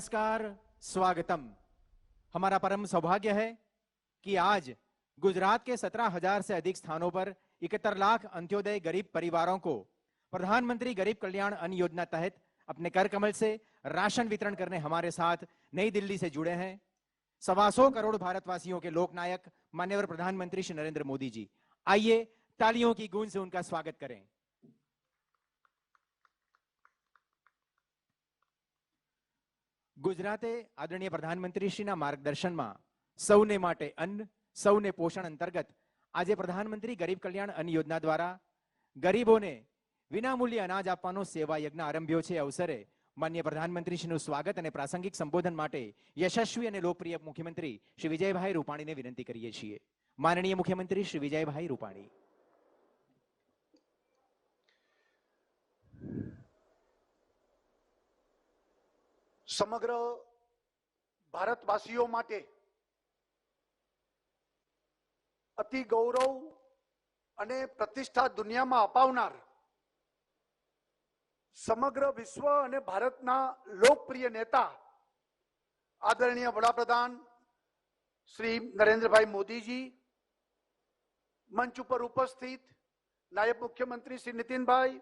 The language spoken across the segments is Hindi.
नमस्कार, स्वागतम। हमारा परम सौभाग्य है कि आज गुजरात के 17,000 से अधिक स्थानों पर 71 लाख अंत्योदय गरीब परिवारों को प्रधानमंत्री गरीब कल्याण अन्न योजना तहत अपने कर कमल से राशन वितरण करने हमारे साथ नई दिल्ली से जुड़े हैं 125 करोड़ भारतवासियों के लोकनायक माननीय प्रधानमंत्री श्री नरेंद्र मोदी जी। आइए तालियों की गूंज से उनका स्वागत करें। गुजराते आदरणीय प्रधानमंत्रीश्रीના માર્ગદર્શનમાં સૌને માટે અન્ન સૌને પોષણ અંતર્ગત આજે પ્રધાનમંત્રી ગરીબ કલ્યાણ અન્ન યોજના દ્વારા ગરીબોને વિનામૂલ્યે અનાજ આપવાનો સેવા યજ્ઞ આરંભ્યો છે। અવસરે માનનીય પ્રધાનમંત્રીશ્રીનું સ્વાગત અને પ્રાસંગિક સંબોધન માટે યશસ્વી અને લોકપ્રિય મુખ્યમંત્રી શ્રી વિજયભાઈ રૂપાણીને વિનંતી કરીએ છીએ। માનનીય મુખ્યમંત્રી શ્રી વિજયભાઈ રૂપાણી। समग्र भारतवासीओ माटे अति गौरव अने प्रतिष्ठा दुनिया में अपावनार समग्र विश्व अने भारतना लोकप्रिय नेता आदरणीय वडाप्रधान श्री नरेंद्र भाई मोदी जी, मंच पर उपस्थित नायब मुख्यमंत्री श्री नितिन भाई,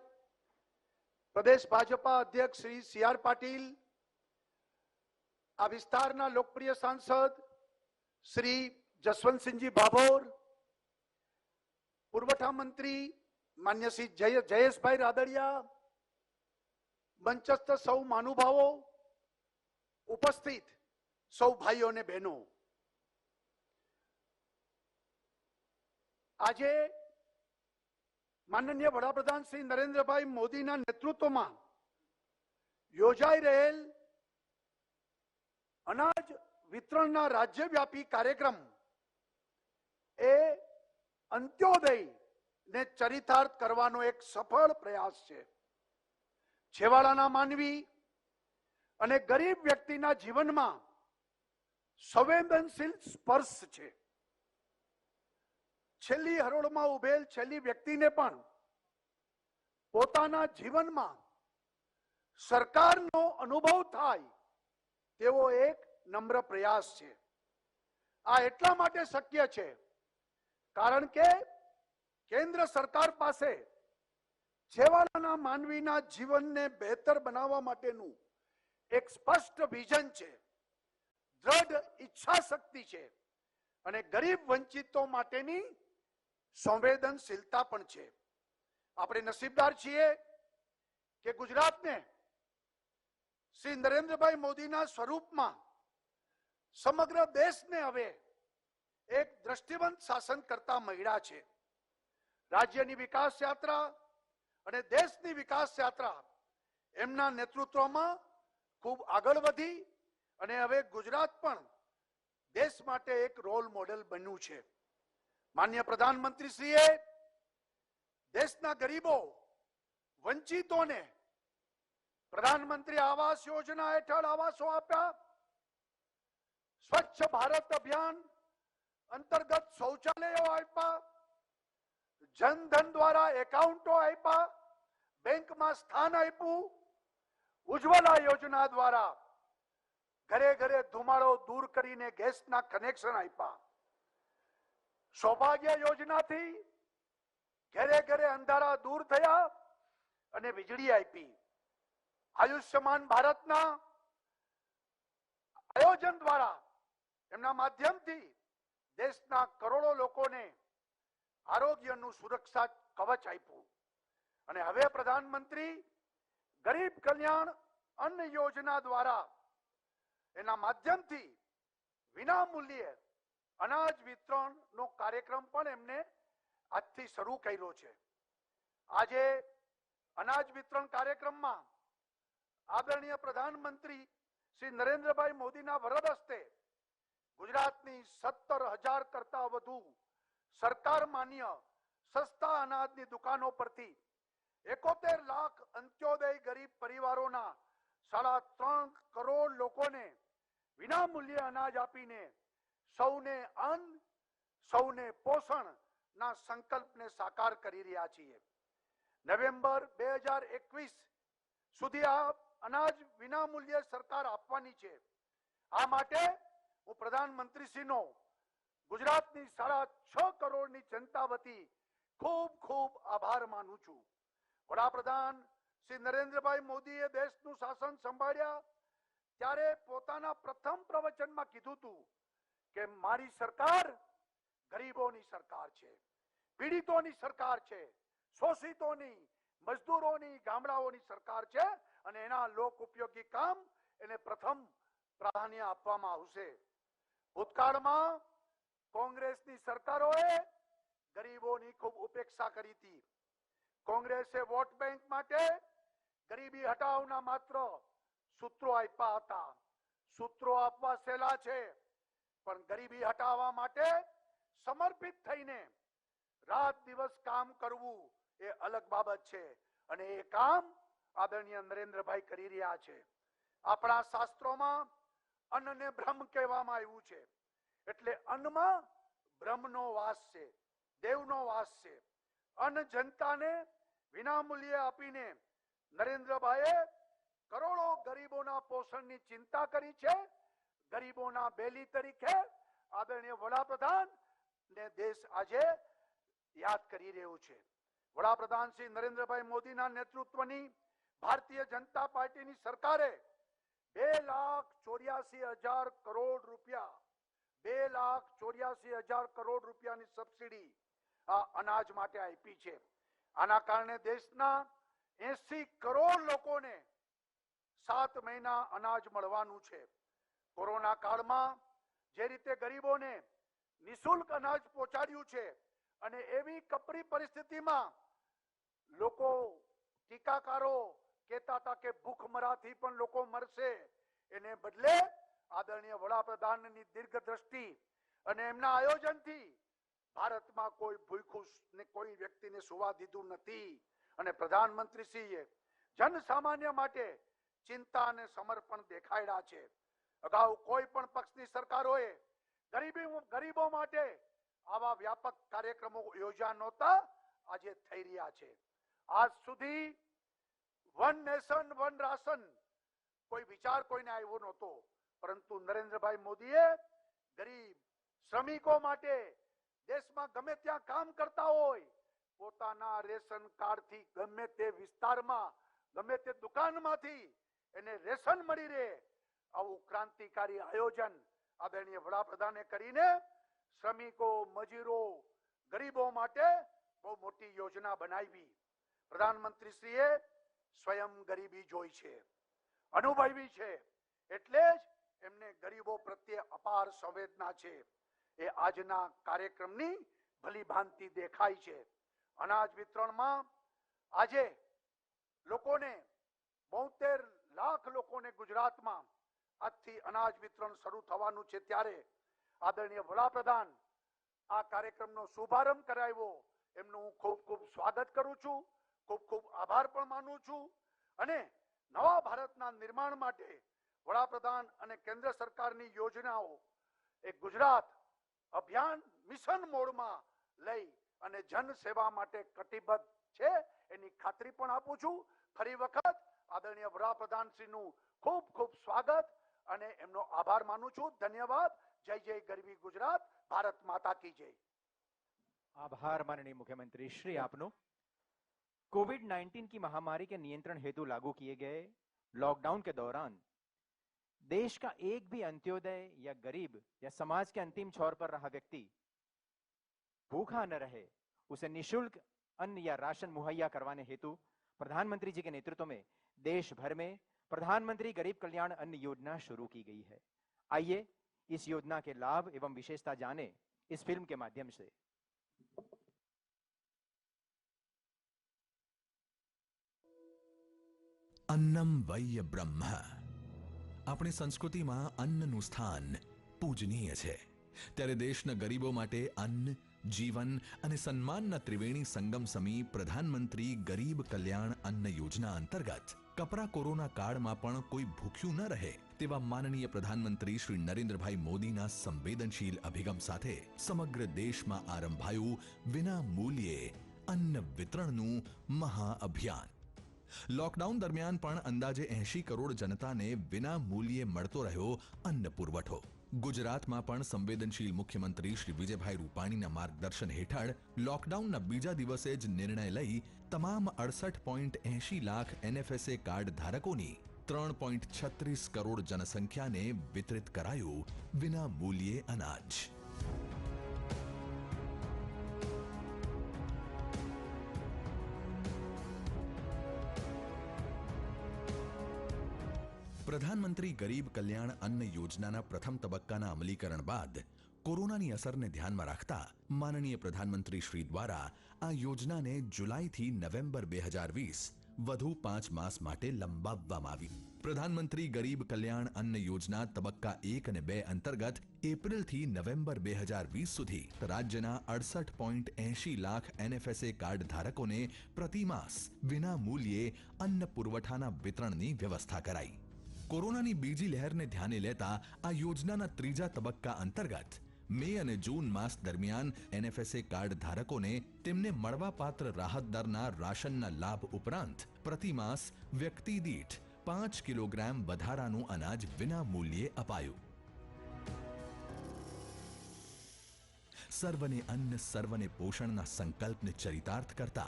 प्रदेश भाजपा अध्यक्ष श्री सी.आर. पाटील, आ विस्तारना लोकप्रिय सांसद श्री जसवंत सिंह जी भाभोर, पुरवठा मंत्री मान्य श्री जयेश भाई रादड़िया, मंचस्थ सौ महानुभावों, उपस्थित सौ भाईओ ने बहनों, आजे माननीय वडाप्रधान श्री नरेंद्र भाई मोदी ना नेतृत्व में योजाई रहेल अनाज वितरण राज्यव्यापी कार्यक्रम ए अंत्योदय ने चरितार्थ करवानो एक सफल प्रयास है। छेवाड़ाना मानवी अने गरीब व्यक्तिना जीवन में संवेदनशील स्पर्श है। छेल्ली हरोळ में उभेल छेल्ली व्यक्ति ने पण पोताना जीवन में सरकारनो अनुभव थाय तेवो एक नम्र प्रयास है। आ एटला माटे शक्य है कारण के केंद्र सरकार पासे छेवाड़ाना मानवीना जीवन ने बेहतर बनावा माटेनु एक स्पष्ट विजन है, दृढ़ इच्छा शक्ति है अने गरीब वंचितो माटेनी संवेदनशीलता पण छे। आपणे नसीबदार छीए के गुजरात ने श्री नरेंद्र भाई मोदी ना स्वरूप में समग्र देश ने हवे एक दृष्टिवंत शासन करता मळ्या छे। राज्यनी विकास यात्रा अने देशनी विकास यात्रा एमना नेतृत्व में खूब आगळ वधी अने हवे गुजरात पण देश माटे एक रोल मॉडल बन्यु छे। माननीय प्रधानमंत्री श्रीए देशना गरीबों वंचितों ने प्रधानमंत्री आवास योजना हेठळ आवासो आप्या, स्वच्छ भारत अभियान अंतर्गत शौचालयों आप्या, जनधन द्वारा एकाउंटो आप्या, बैंक में स्थान आप्यु, उज्ज्वला योजना द्वारा घरे घरे धुमाड़ो दूर करीने गैसना कनेक्शन आप्या, सौभाग्य योजना थी घरे घरे अंधारा दूर थया अने वीजળી आपी। आयुष्मान भारत ना आयोजन द्वारा एमना माध्यम थी देशना करोड़ों लोगों ने आरोग्यनु सुरक्षा कवच आप्यु अने हवे प्रधानमंत्री गरीब कल्याण अन्न योजना द्वारा एना माध्यम थी विना मूल्ये अनाज वितरण नो कार्यक्रम पण एमने आजथी शुरू कर्यो छे। आजे अनाज वितरण कार्यक्रम में आदरणीय प्रधानमंत्री श्री नरेंद्र भाई मोदी ना वरद हस्ते गुजरातनी 17,000 करता वधु सरकार मान्य सस्ता अनाजनी दुकानों परथी 71 लाख अंत्योदय गरीब परिवारोना 3.5 करोड़ लोगों ने विना मूल्य अनाज आपीने सौने अन्न सौने पोषण ना संकल्प ने साकार करी रह्या छीए। नवेम्बर 2021 सुधी आ અનાજ વિના મૂલ્યે સરકાર આપવાની છે. આ માટે હું પ્રધાનમંત્રીશ્રીનો ગુજરાતની 6.5 કરોડની જનતા વતી ખૂબ ખૂબ આભાર માનું છું. વડાપ્રધાન શ્રી નરેન્દ્રભાઈ મોદીએ દેશનું શાસન સંભાળ્યા ત્યારે પોતાના પ્રથમ પ્રવચનમાં કીધું હતું કે મારી સરકાર ગરીબોની સરકાર છે, પીડિતોની સરકાર છે, શોષિતોની, મજદૂરોની, ગામડાઓની સરકાર છે અને એના લોક ઉપયોગી કામ એને પ્રથમ પ્રાધાન્ય આપવામાં આવશે. ભૂતકાળમાં કોંગ્રેસની સરકારોએ ગરીબોની ખૂબ ઉપેક્ષા કરી હતી. કોંગ્રેસે વોટ બેંક માટે ગરીબી હટાવના માત્ર સૂત્રો આપ્યા હતા. સૂત્રો આપવા સહેલા છે, પણ ગરીબી હટાવવા માટે સમર્પિત થઈને રાત દિવસ કામ કરવું એ અલગ બાબત છે અને એ કામ આદરણીય નરેન્દ્રભાઈ કરી રહ્યા છે. આપણા શાસ્ત્રોમાં અન્નને બ્રહ્મ કહેવામાં આવ્યું છે, એટલે અન્નમાં બ્રહ્મનો વાસ છે, દેવનો વાસ છે. અન્ન જનતાને વિના મૂલ્યે આપીને નરેન્દ્રભાઈએ કરોડો ગરીબોના પોષણની ચિંતા કરી છે. ગરીબોના બેલી તરીકે આદરણીય વડાપ્રધાન ને દેશ આજે યાદ કરી રહ્યું છે. વડાપ્રધાન શ્રી નરેન્દ્રભાઈ મોદીના નેતૃત્વની ભારતીય જનતા પાર્ટીની સરકારે 2,84,000 કરોડ રૂપિયા 2,84,000 કરોડ રૂપિયાની સબસિડી આ અનાજ માટે આપી છે. આના કારણે દેશના 80 કરોડ લોકોને 7 મહિના અનાજ મળવાનું છે. કોરોના કાળમાં જે રીતે ગરીબોને નિઃશુલ્ક અનાજ પહોંચાડ્યું છે અને એવી કપરી પરિસ્થિતિમાં લોકો, ટીકાકારો કહેતા હતા કે ભૂખમરાથી પણ લોકો મરશે, એને બદલે આદરણીય વડાપ્રધાનની દીર્ઘદ્રષ્ટિ અને એમના આયોજનથી ભારતમાં કોઈ ભૂખ્યું ને કોઈ વ્યક્તિને સુવા દીધું નથી અને પ્રધાનમંત્રીશ્રીએ જનસામાન્ય માટે ચિંતા અને સમર્પણ દેખાડ્યા છે. અગાઉ કોઈ પણ પક્ષની સરકારોએ ગરીબો માટે આવા વ્યાપક કાર્યક્રમો યોજ્યા નહોતા, આજે થઈ રહ્યા છે. આજ સુધી વન નેશન વન રાશન કોઈ વિચાર કોઈને આવ્યો નહોતો, પરંતુ નરેન્દ્રભાઈ મોદીએ ગરીબ શ્રમિકો માટે દેશમાં ગમે ત્યાં કામ કરતા હોય પોતાના રેશન કાર્ડથી ગમે તે વિસ્તારમાં ગમે તે દુકાનમાંથી એને રેશન મળી રહે આવું ક્રાંતિકારી આયોજન આદરણીય વડાપ્રધાને કરીને શ્રમિકો, મજૂરો, ગરીબો માટે બહુ મોટી યોજના બનાવી. પ્રધાનમંત્રીશ્રીએ સ્વયં ગરીબી જોઈ છે, અનુભવી છે, એટલે જ એમને ગરીબો પ્રત્યે અપાર સંવેદના છે. એ આજના કાર્યક્રમની ભલી ભાંતિ દેખાય છે. અનાજ વિતરણમાં આજે લોકોને 72 લાખ લોકોને ગુજરાતમાં આજથી અનાજ વિતરણ શરૂ થવાનું છે ત્યારે આદરણીય વડાપ્રધાન આ કાર્યક્રમનો શુભારંભ કરાવ્યો. એમનું હું ખૂબ ખૂબ સ્વાગત કરું છું, ખૂબ ખૂબ આભાર પણ માનું છું અને નવા ભારતના નિર્માણ માટે વડાપ્રધાન અને કેન્દ્ર સરકારની યોજનાઓ એ ગુજરાત અભિયાન મિશન મોડમાં લઈ અને જન સેવા માટે કટિબદ્ધ છે એની ખાતરી પણ આપું છું. ફરી વખત આદરણીય વડાપ્રધાન શ્રીનું ખૂબ ખૂબ સ્વાગત અને એમનો આભાર માનું છું. ધન્યવાદ. જય જય ગરવી ગુજરાત. भारत माता की जय. आभार माननीय मुख्यमंत्री श्री आपनो। कोविड-19 की महामारी के नियंत्रण हेतु लागू किए गए लॉकडाउन के दौरान देश का एक भी अंत्योदय या गरीब या समाज के अंतिम छोर पर रहा व्यक्ति भूखा न रहे, उसे निशुल्क अन्न या राशन मुहैया करवाने हेतु प्रधानमंत्री जी के नेतृत्व में देश भर में प्रधानमंत्री गरीब कल्याण अन्न योजना शुरू की गई है। आइए इस योजना के लाभ एवं विशेषता जाने इस फिल्म के माध्यम से। अन्नम वय्य ब्रह्म। अपनी संस्कृति में अन्नનું સ્થાન પૂજનીય છે, ત્યારે દેશના ગરીબો માટે અન્ન, જીવન અને સન્માનના ત્રિવેણી સંગમ સમી પ્રધાનમંત્રી ગરીબ કલ્યાણ અન્ન યોજના અંતર્ગત કપરા કોરોના કાળમાં પણ કોઈ ભૂખ્યું ન રહે તેવા માનનીય પ્રધાનમંત્રી શ્રી નરેન્દ્રભાઈ મોદીના સંવેદનશીલ અભિગમ સાથે સમગ્ર દેશમાં આરંભાયું વિના મૂલ્યે અન્ન વિતરણનું મહા અભિયાન. લોકડાઉન દરમિયાન પણ અંદાજે 80 કરોડ જનતાને વિના મૂલ્યે મળતો રહ્યો અન્ન પુરવઠો. ગુજરાતમાં પણ સંવેદનશીલ મુખ્યમંત્રી શ્રી વિજયભાઈ રૂપાણીના માર્ગદર્શન હેઠળ લોકડાઉનના બીજા દિવસે જ નિર્ણય લઈ તમામ 68.80 લાખ NFSA કાર્ડ ધારકોની 3.36 કરોડ જનસંખ્યાને વિતરિત કરાયું વિના મૂલ્યે અનાજ. પ્રધાનમંત્રી ગરીબ કલ્યાણ અન્ન યોજનાના પ્રથમ તબક્કાના અમલીકરણ બાદ કોરોનાની અસરને ધ્યાનમાં રાખતા માનનીય પ્રધાનમંત્રી શ્રી દ્વારા આ યોજનાને જુલાઈથી નવેમ્બર 2020 વધુ 5 માસ માટે લંબાવવામાં આવી. પ્રધાનમંત્રી ગરીબ કલ્યાણ અન્ન યોજના તબક્કા 1 અને 2 અંતર્ગત એપ્રિલથી નવેમ્બર 2020 સુધી રાજ્યના 68.80 લાખ NFSA કાર્ડ ધારકોને પ્રતિ માસ વિના મૂલ્યે અન્ન પુરવઠાના વિતરણની વ્યવસ્થા કરાઈ. કોરોનાની બીજી લહેરને ધ્યાને લેતા આ યોજનાના ત્રીજા તબક્કા અંતર્ગત મે અને જૂન માસ દરમિયાન NFSA કાર્ડ ધારકોને તેમને મળવાપાત્ર રાહત દરના રાશનના લાભ ઉપરાંત પ્રતિ માસ વ્યક્તિ દીઠ 5 કિલોગ્રામ વધારાનું અનાજ વિના મૂલ્યે અપાયું. સર્વને અન્ન સર્વને પોષણના સંકલ્પને ચરિતાર્થ કરતા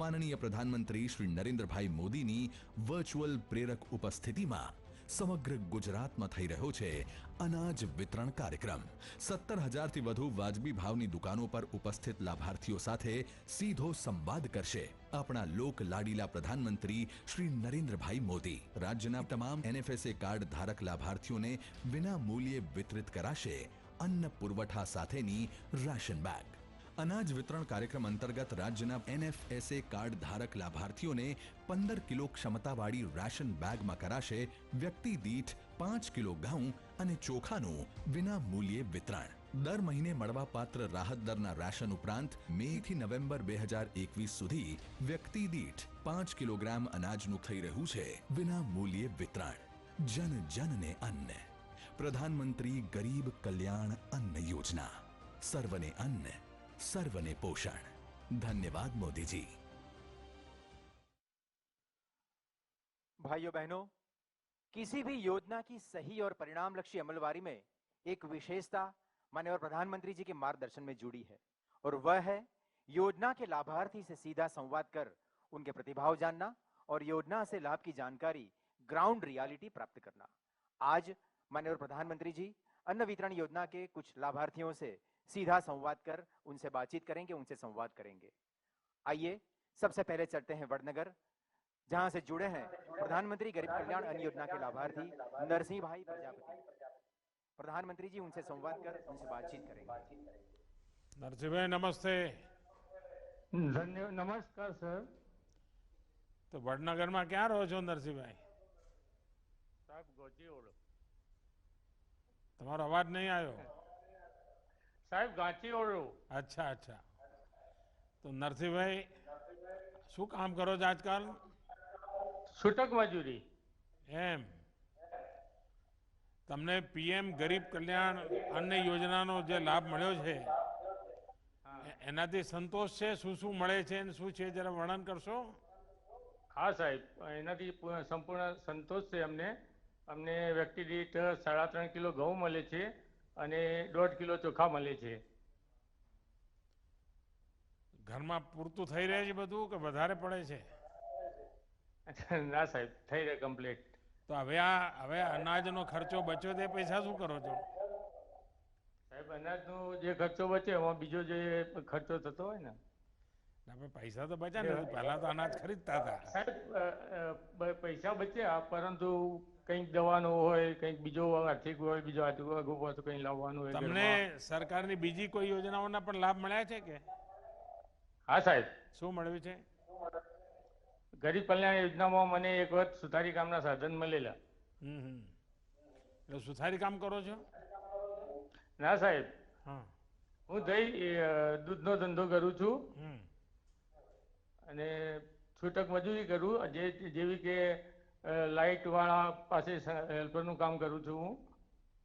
માનનીય પ્રધાનમંત્રી શ્રી નરેન્દ્રભાઈ મોદીની વર્ચ્યુઅલ પ્રેરક ઉપસ્થિતિમાં સમગ્ર ગુજરાતમાં થઈ રહ્યો છે અનાજ વિતરણ કાર્યક્રમ. 17,000થી વધુ વાજબી ભાવની દુકાનો પર ઉપસ્થિત લાભાર્થીઓ સાથે સીધો સંવાદ કરશે આપણા લોક લાડીલા પ્રધાનમંત્રી શ્રી નરેન્દ્રભાઈ મોદી. રાજ્યના તમામ NFSA કાર્ડ ધારક લાભાર્થીઓને વિના મૂલ્યે વિતરિત કરાશે અન્ન પુરવઠા સાથેની રાશન બેગ. અનાજ વિતરણ કાર્યક્રમ અંતર્ગત રાજ્યના NFSA કાર્ડ ધારક લાભાર્થીઓને 15 કિલો ક્ષમતાવાળી રાશન બેગમાં કરાશે વ્યક્તિ દીઠ 5 કિલો ઘઉં અને ચોખાનું વિના મૂલ્યે વિતરણ. દર મહિને મળવાપાત્ર રાહત દરના રાશન ઉપરાંત મે થી નવેમ્બર 2021 સુધી વ્યક્તિ દીઠ 5 કિલોગ્રામ અનાજનું થઈ રહ્યું છે વિના મૂલ્યે વિતરણ. જન જનને અન્ન. પ્રધાનમંત્રી ગરીબ કલ્યાણ અન્ન યોજના. સર્વને અન્ન सर्वने पोषण. धन्यवाद मोदी जी. भाइयों बहनों, किसी भी योजना की सही और परिणाम लक्ष्य अमलवारी में एक विशेषता माननीय प्रधानमंत्री जी के मार्गदर्शन में जुड़ी है और वह है योजना के लाभार्थी से सीधा संवाद कर उनके प्रतिभाव जानना और योजना से लाभ की जानकारी ग्राउंड रियलिटी प्राप्त करना. आज माननीय प्रधानमंत्री जी अन्न वितरण योजना के कुछ लाभार्थियों से सीधा संवाद कर उनसे बातचीत करेंगे, उनसे संवाद करेंगे. आइए सबसे पहले चलते हैं वडनगर, जहां से जुड़े हैं प्रधानमंत्री गरीब कल्याण अन्न योजना के लाभार्थी नरसिंह भाई प्रजापति. प्रधानमंत्री जी उनसे संवाद कर उनसे बातचीत करेंगे. नरसिंह भाई नमस्ते. नमस्कार सर. तो वडनगर में क्या रहो छो नरसिंह भाई? साहब गोची ओळो. તમારો અવાજ નહીં આવ્યો. સાહેબ ગાંચી ઓળો. अच्छा अच्छा. તો નરસિંહભાઈ શું કામ કરો છો આજકાલ? છૂટક મજૂરી. એમ તમને PM ગરીબ કલ્યાણ અન્ન યોજનાનો જે લાભ મળ્યો છે એનાથી સંતોષ છે? શું શું મળે છે અને શું છે જરા વર્ણન કરશો? હા સાહેબ, એનાથી સંપૂર્ણ સંતોષ છે અમને. અમને વ્યક્તિ દીઠ 3.5 કિલો ઘઉં મળે છે અને 1.5 કિલો ચોખા મળે છે. ઘરમાં પૂરતું થઈ રહે છે બધું કે વધારે પડે છે? ના સાહેબ, થઈ રહે કમ્પ્લીટ. તો હવે અનાજનો ખર્ચો બચ્યો તે પૈસા શું કરો છો? સાહેબ અનાજનો જે ખર્ચો બચે એમાં બીજો જે ખર્ચો થતો હોય ને. પૈસા તો બચ્યા ને, પહેલા તો અનાજ ખરીદતા હતા. સાહેબ પૈસા બચ્યા, પરંતુ કંઈક દવાનો હોય, કંઈક બીજો આર્થિક હોય, બીજો આર્થિક કંઈ લાવવાનું હોય. તમને સરકારની બીજી કોઈ યોજનાઓના પણ લાભ મળ્યા છે કે? હા સાહેબ. શું મળ્યું છે? ગરીબ કલ્યાણ યોજનામાં મને એક વખત સુથારી કામના સાધન મળેલા. એટલે સુથારી કામ કરો છો? ના સાહેબ, હા, હું દૂધનો ધંધો કરું છું અને છૂટક મજૂરી કરું, જેવી કે લાઇટ વાળા પાસે હેલ્પરનું કામ કરું છું હું,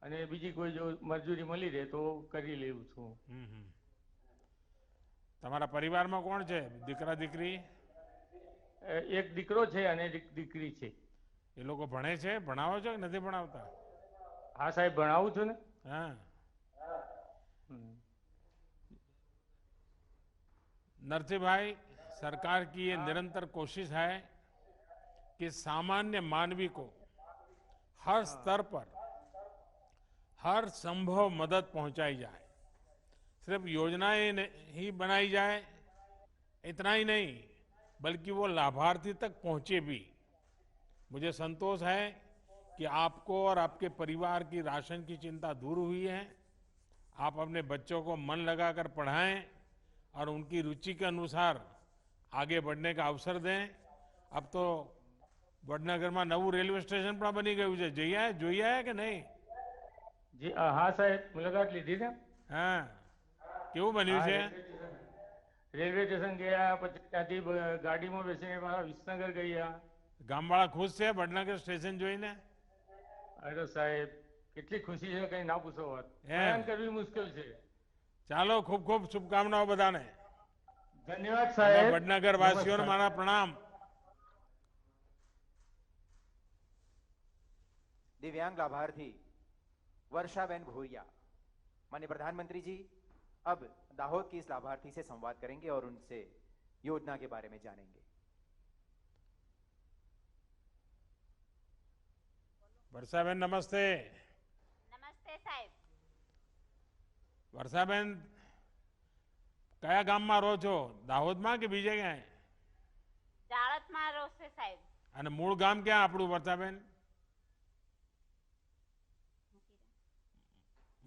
અને બીજી કોઈ જો મજૂરી મળી રહે તો કરી લેવું છું. તમારા પરિવારમાં કોણ છે? દીકરા દીકરી? એક દીકરો છે અને એક દીકરી છે. એ લોકો ભણે છે, ભણાવો છો કે નથી ભણાવતા? હા સાહેબ, ભણાવું છું ને. हाँ હમ. नरसिंह भाई, सरकार की ये निरंतर कोशिश है कि सामान्य मानवी को हर स्तर पर हर संभव मदद पहुंचाई जाए। सिर्फ योजनाएं ही बनाई जाए इतना ही नहीं, बल्कि वो लाभार्थी तक पहुंचे भी। मुझे संतोष है कि आपको और आपके परिवार की राशन की चिंता दूर हुई है। आप अपने बच्चों को मन लगाकर पढ़ाएं और उनकी रुचि के अनुसार आगे बढ़ने का अवसर दें। अब तो वडनगर में नવું रेलवे स्टेशन પણ બની ગયું છે, જોઈ આયા કે નહીં? જી હા સાહેબ, મુલાકાત લીધી ને. હા, કેવું બન્યું હા, છે? રેલવે સ્ટેશન ગયા, પછી ત્યાંથી ગાડીમાં બેસીને પાછા વિસનગર ગયા. ગામવાળા ખુશ છે વડનગર સ્ટેશન જોઈને? અરે સાહેબ, કેટલી ખુશી છે, કઈ ના પૂછો વાત. એમ? પ્રયાણ કરવી મુશ્કેલ છે. ચાલો, ખૂબ ખૂબ શુભકામનાઓ બધાને. ધન્યવાદ અને સાહેબ. વડનગર વાસીઓને નમસ્કાર. મારા પ્રણામ. दिव्यांग लाभार्थी वर्षाबेन भूरिया। माननीय प्रधानमंत्री जी अब दाहोद की इस लाभार्थी से संवाद करेंगे और उनसे योजना के बारे में जानेंगे। વર્ષાબેન નમસ્તે. નમસ્તે સાહેબ. વર્ષાબેન, કયા ગામમાં રહો છો? દાહોદમાં કે બીજે ક્યાંય? જાળતમાં રોશે સાહેબ. અને મૂળ ગામ ક્યાં આપણું વર્ષાબેન?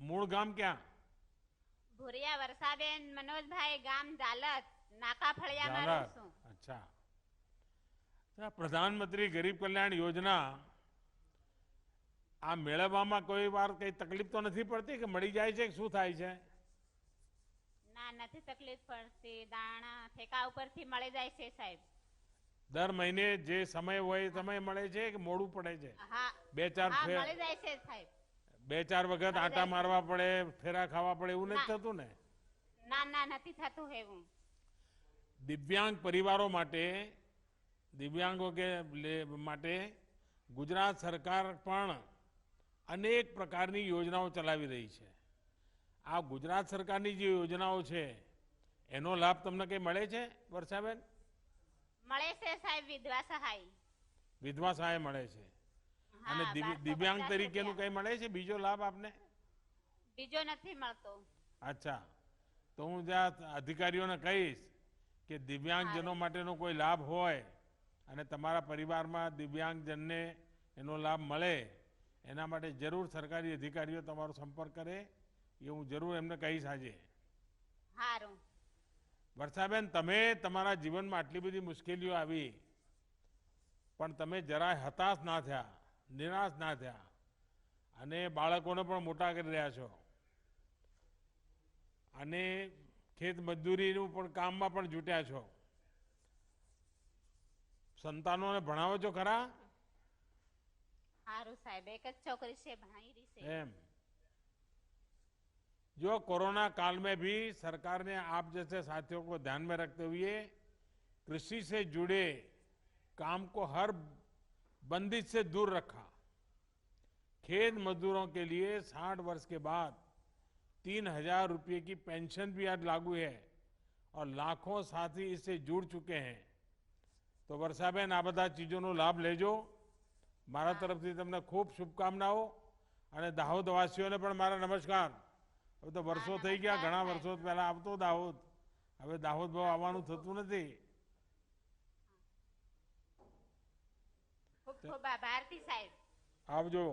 મૂળ ગામ ક્યાં? ભુરિયા વર્ષાબેન મનોજભાઈ, ગામ જાલત, નાકા ફળિયામાં ઝાલા. રહું છું. અચ્છા. પ્રધાનમંત્રી ગરીબ કલ્યાણ યોજના આ મેળવવામાં કોઈ વાર કઈ તકલીફ તો નથી પડતી કે મળી જાય છે કે શું થાય છે? ના, નથી તકલીફ પડતી. દાણા ઠેકા ઉપરથી મળી જાય છે સાહેબ. દર મહિને જે સમય હોય એ સમય મળે છે કે મોડું પડે છે? હા બે ચાર હા, ફેર મળી જાય છે સાહેબ. બે ચાર વખત આટા મારવા પડે, ફેરા ખાવા પડે, એવું નથી ના. થતું ને? ના ના, નથી થતું એવું. દિવ્યાંગ પરિવારો માટે, દિવ્યાંગો કે માટે ગુજરાત સરકાર પણ અનેક પ્રકારની યોજનાઓ ચલાવી રહી છે. આ ગુજરાત સરકારની જે યોજનાઓ છે એનો લાભ તમને કઈ મળે છે વર્ષાબેન? મળે છે સાહેબ. વિધવા સહાય. વિધવા સહાય મળે છે. અને હા, 1250 દિવ્યાંગ તરીકેનું રૂપિયા. કઈ મળે છે બીજો લાભ આપને? બીજો નથી મળતો. અચ્છા, તો હું જ્યાં અધિકારીઓને કહીશ કે દિવ્યાંગજનો માટેનો કોઈ લાભ હોય અને તમારા પરિવારમાં દિવ્યાંગજનને એનો લાભ મળે, એના માટે જરૂર સરકારી અધિકારીઓ તમારો સંપર્ક કરે, એ હું જરૂર એમને કહીશ આજે. સારું. વર્ષાબેન, તમે તમારા જીવનમાં આટલી બધી મુશ્કેલીઓ આવી પણ તમે જરાય હતાશ ના થયા, નિરાશ ના થયા અને બાળકોને પણ મોટા કરી રહ્યા છો અને ખેત મજદૂરીનું પણ કામમાં પણ જુટ્યા છો. સંતાનોને ભણાવો છો ખરા? સારું સાહેબ. એક જ છોકરી છે, ભણાઈ રહી છે. एम जो कोरोना काल में भी सरकार ने आप जैसे साथियों को ध्यान में रखते हुए कृषि से जुड़े काम को हर बंदिश से दूर रखा। खेत मजदूरों के लिए 60 वर्ष के बाद 3,000 रुपये की पेंशन भी आज लागू है और लाखों साथी इससे जुड़ चुके हैं। तो वर्षाबेन, आ बधा चीजों लाभ लेजो। मारा तरफथी तमने खूब शुभकामनाओं અને દાહોદવાસીઓને પણ મારા નમસ્કાર. હવે તો વર્ષો થઈ ગયા, ઘણા વર્ષો પહેલા આવતો દાહોદ, હવે દાહોદ બહુ આવવાનું થતું નથી. ખૂબ ખૂબ આભારથી સાહેબ. આવજો.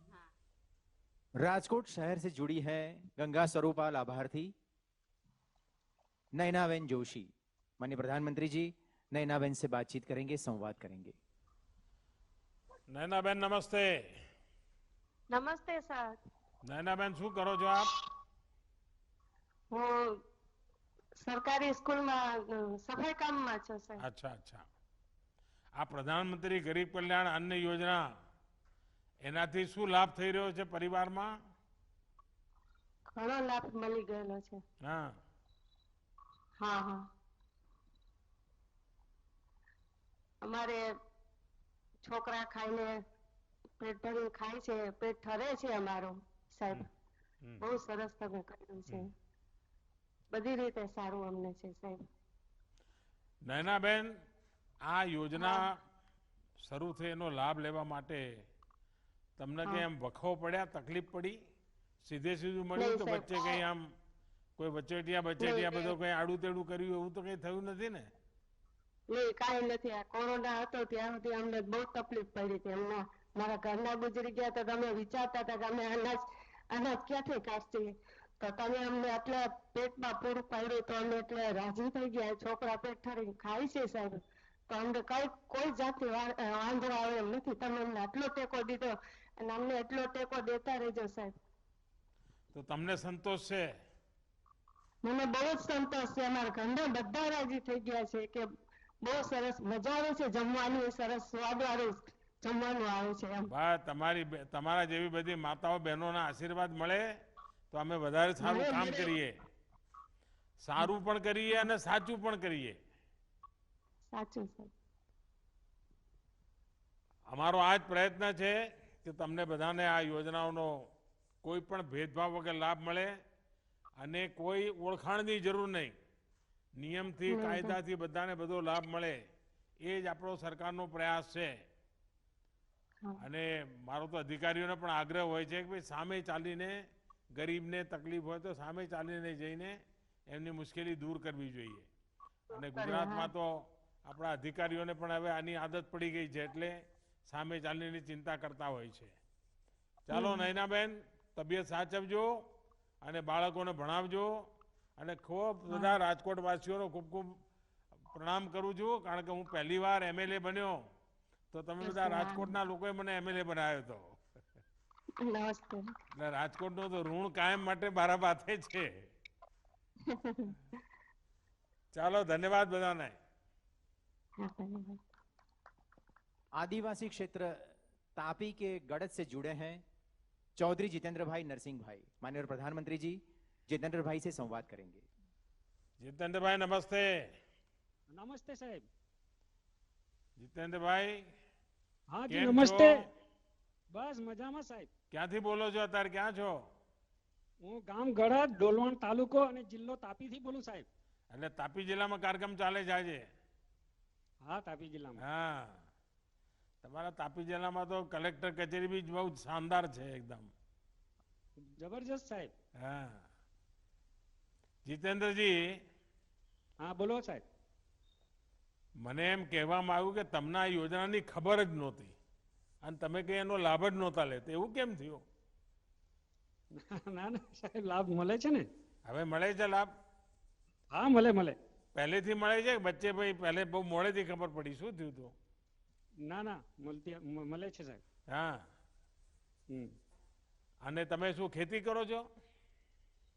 હા. राजकोट शहर से जुड़ी है गंगा स्वरूपा लाभार्थी नैनाबेन जोशी। माननीय प्रधानमंत्री जी नैनाबेन से बातचीत करेंगे, संवाद करेंगे। નૈનાબેન નમસ્તે. નમસ્તે સર. નૈનાબેન, શું કરો છો આપ? હું સરકારી સ્કૂલમાં સફાઈ કામમાં છું સર. અચ્છા અચ્છા. આ પ્રધાનમંત્રી ગરીબ કલ્યાણ અન્ન યોજના, એનાથી શું લાભ થઈ રહ્યો છે પરિવારમાં? ઘણો લાભ મળી ગયેલો છે. હા, હા હા. અમારે છોકરા ખાઈને પેટ ભરીને ખાય છે, પેટ ઠરે છે અમારું સાહેબ. બહુ સરસ તમે કર્યું છે, બધી રીતે સારું અમને છે સાહેબ. નયનાબેન, આ યોજના શરૂ થઈ એનો લાભ લેવા માટે તમને કંઈ આમ વખો પડ્યા, તકલીફ પડી? સીધે સીધું મળ્યું નહીં તો સાહેબ. વચ્ચે કંઈ આમ કોઈ વચેટિયા નહીં, બધું કંઈ આડું તેડું કર્યું એવું તો કંઈ થયું નથી ને? નહીં, કાંઈ નથી. આ કોરોના હતો ત્યાં સુધી અમને બહુ તકલીફ પડી હતી. એમના મારા ઘરના ગુજરી ગયા તો તમે વિચારતા હતા કે અમે અનાજ ક્યાંથી કાઢીએ, તો તમે અમને આટલા પેટમાં પૂરું પાડ્યું તો અમે એટલે રાજી થઈ ગયા. છોકરા પેટ ઠરીને ખાય છે સાહેબ, તો અમને કોઈ જાતની વાંધો આવે એમ નથી. તમે અમને આટલો ટેકો દીધો અને અમને એટલો ટેકો દેતા રહેજો સાહેબ. તો તમને સંતોષ છે? મને બહુ જ સંતોષ છે. અમારા ઘરના બધા રાજી થઈ ગયા છે કે બહુ સરસ મજા આવે છે જમવાની, સરસ સ્વાદવાળું જમવાનું આવે છે એમ. બા, તમારા જેવી બધી માતાઓ બહેનોના આશીર્વાદ મળે તો અમે વધારે સારું કામ કરીએ, સારું પણ કરીએ અને સાચું પણ કરીએ. સાચું સાહેબ. અમારો આ જ પ્રયત્ન છે કે તમને બધાને આ યોજનાઓનો કોઈ પણ ભેદભાવ વગર લાભ મળે અને કોઈ ઓળખાણની જરૂર નહીં. નિયમથી, કાયદાથી બધાને બધો લાભ મળે, એ જ આપણો સરકારનો પ્રયાસ છે. અને મારો તો અધિકારીઓને પણ આગ્રહ હોય છે કે ભાઈ સામે ચાલીને ગરીબને તકલીફ હોય તો સામે ચાલીને જઈને એમની મુશ્કેલી દૂર કરવી જોઈએ. અને ગુજરાતમાં તો આપણા અધિકારીઓને પણ હવે આની આદત પડી ગઈ છે, એટલે સામે ચાલીને ચિંતા કરતા હોય છે. ચાલો નયનાબેન, તબિયત સાચવજો અને બાળકોને ભણાવજો. અને ખૂબ બધા રાજકોટવાસીઓનો ખૂબ ખૂબ પ્રણામ કરું છું, કારણ કે હું પહેલી વાર MLA બન્યો તો તમે બધા રાજકોટના લોકોએ મને MLA બનાવ્યો હતો. નમસ્તે. એટલે રાજકોટનું તો ઋણ કાયમ માટે મારા માથે છે. ચાલો, ધન્યવાદ બધાને. आदिवासी क्षेत्र तापी के गड़त से जुड़े हैं चौधरी जितेंद्र भाई नरसिंह भाई। माननीय प्रधानमंत्री जी जितेंद्र भाई से संवाद करेंगे। जितेंद्र भाई नमस्ते। नमस्ते साहेब। जितेंद्र भाई हाँ जी नमस्ते। बस મજામાં સાહેબ। ક્યાંથી બોલો છો અત્યારે, ક્યાં છો? હું ગામ ગળદ, ડોલવણ તાલુકો અને જિલ્લો તાપીથી બોલું સાહેબ। એટલે તાપી જિલ્લામાં કાર્યક્રમ ચાલે છે આજે? હા, તાપી જિલ્લામાં। હા, તમારા તાપી જિલ્લામાં તો કલેક્ટર કચેરી બી બહુ શાનદાર છે એકદમ જબરજસ્ત સાહેબ। હા, જીતેન્દ્રજી। હા બોલો સાહેબ। મને એમ કહેવામાં આવ્યું કે તમને આ યોજનાની ખબર જ નહોતી અને તમે કઈ એનો લાભ જ નહોતા લેતા, એવું કેમ થયું? ના ના સાહેબ, લાભ મળે છે ને। હવે મળે છે લાભ? હા મળે મળે। પહેલેથી મળે છે કે વચ્ચે ભાઈ પહેલે બહુ મોડેથી ખબર પડી, શું થયું હતું? ના ના મળે છે સાહેબ। હા, અને તમે શું ખેતી કરો છો?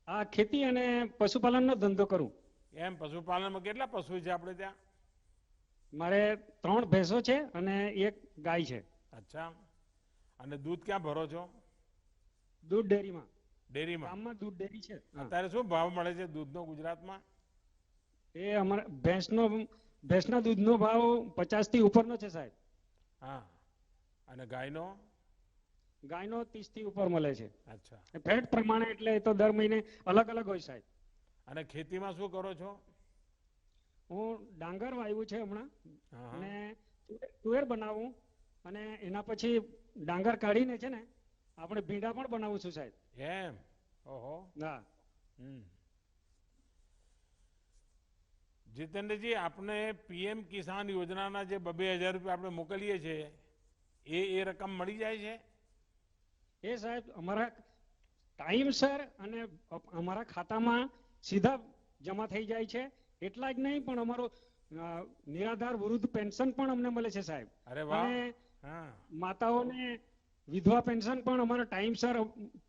હા, ખેતી અને પશુપાલનનો ધંધો કરું। એમ, પશુપાલનમાં કેટલા પશુ છે આપણે ત્યાં? મારે 3 ભેંસો છે અને 1 ગાય છે। અચ્છા, અને દૂધ ક્યાં ભરો છો? દૂધ ડેરીમાં। ડેરીમાં? ગામમાં દૂધ ડેરી છે। અત્યારે શું ભાવ મળે છે દૂધનો ગુજરાતમાં? એ અમારા ભેંસના દૂધનો ભાવ 50 થી ઉપરનો છે સાહેબ। હા, અને ગાયનો? ગાયનો 30 થી ઉપર મળે છે। અચ્છા, ફેટ પ્રમાણે, એટલે તો દર મહિને અલગ અલગ હોય સાહેબ। અને ખેતીમાં શું કરો છો? હું ડાંગર વાવ્યું છે હમણાં, અને તુવેર બનાવું, અને એના પછી ડાંગર કાઢીને છે ને આપણે ભીંડા પણ બનાવું છું સાહેબ। એમ? ઓહો। હા। જીતેન્દ્રજી, આપણે PM કિસાન યોજનાના જે 2,000 રૂપિયા આપણે મોકલીએ છીએ એ રકમ મળી જાય છે? એ સાહેબ અમારા ટાઈમસર અને અમારા ખાતામાં સીધા જમા થઈ જાય છે। એટલા જ નહીં, પણ અમારો નિરાધાર વૃદ્ધ પેન્શન પણ અમને મળે છે સાહેબ। અરે વાહ। અને હા, માતાઓને વિધવા પેન્શન પણ અમારા ટાઈમસર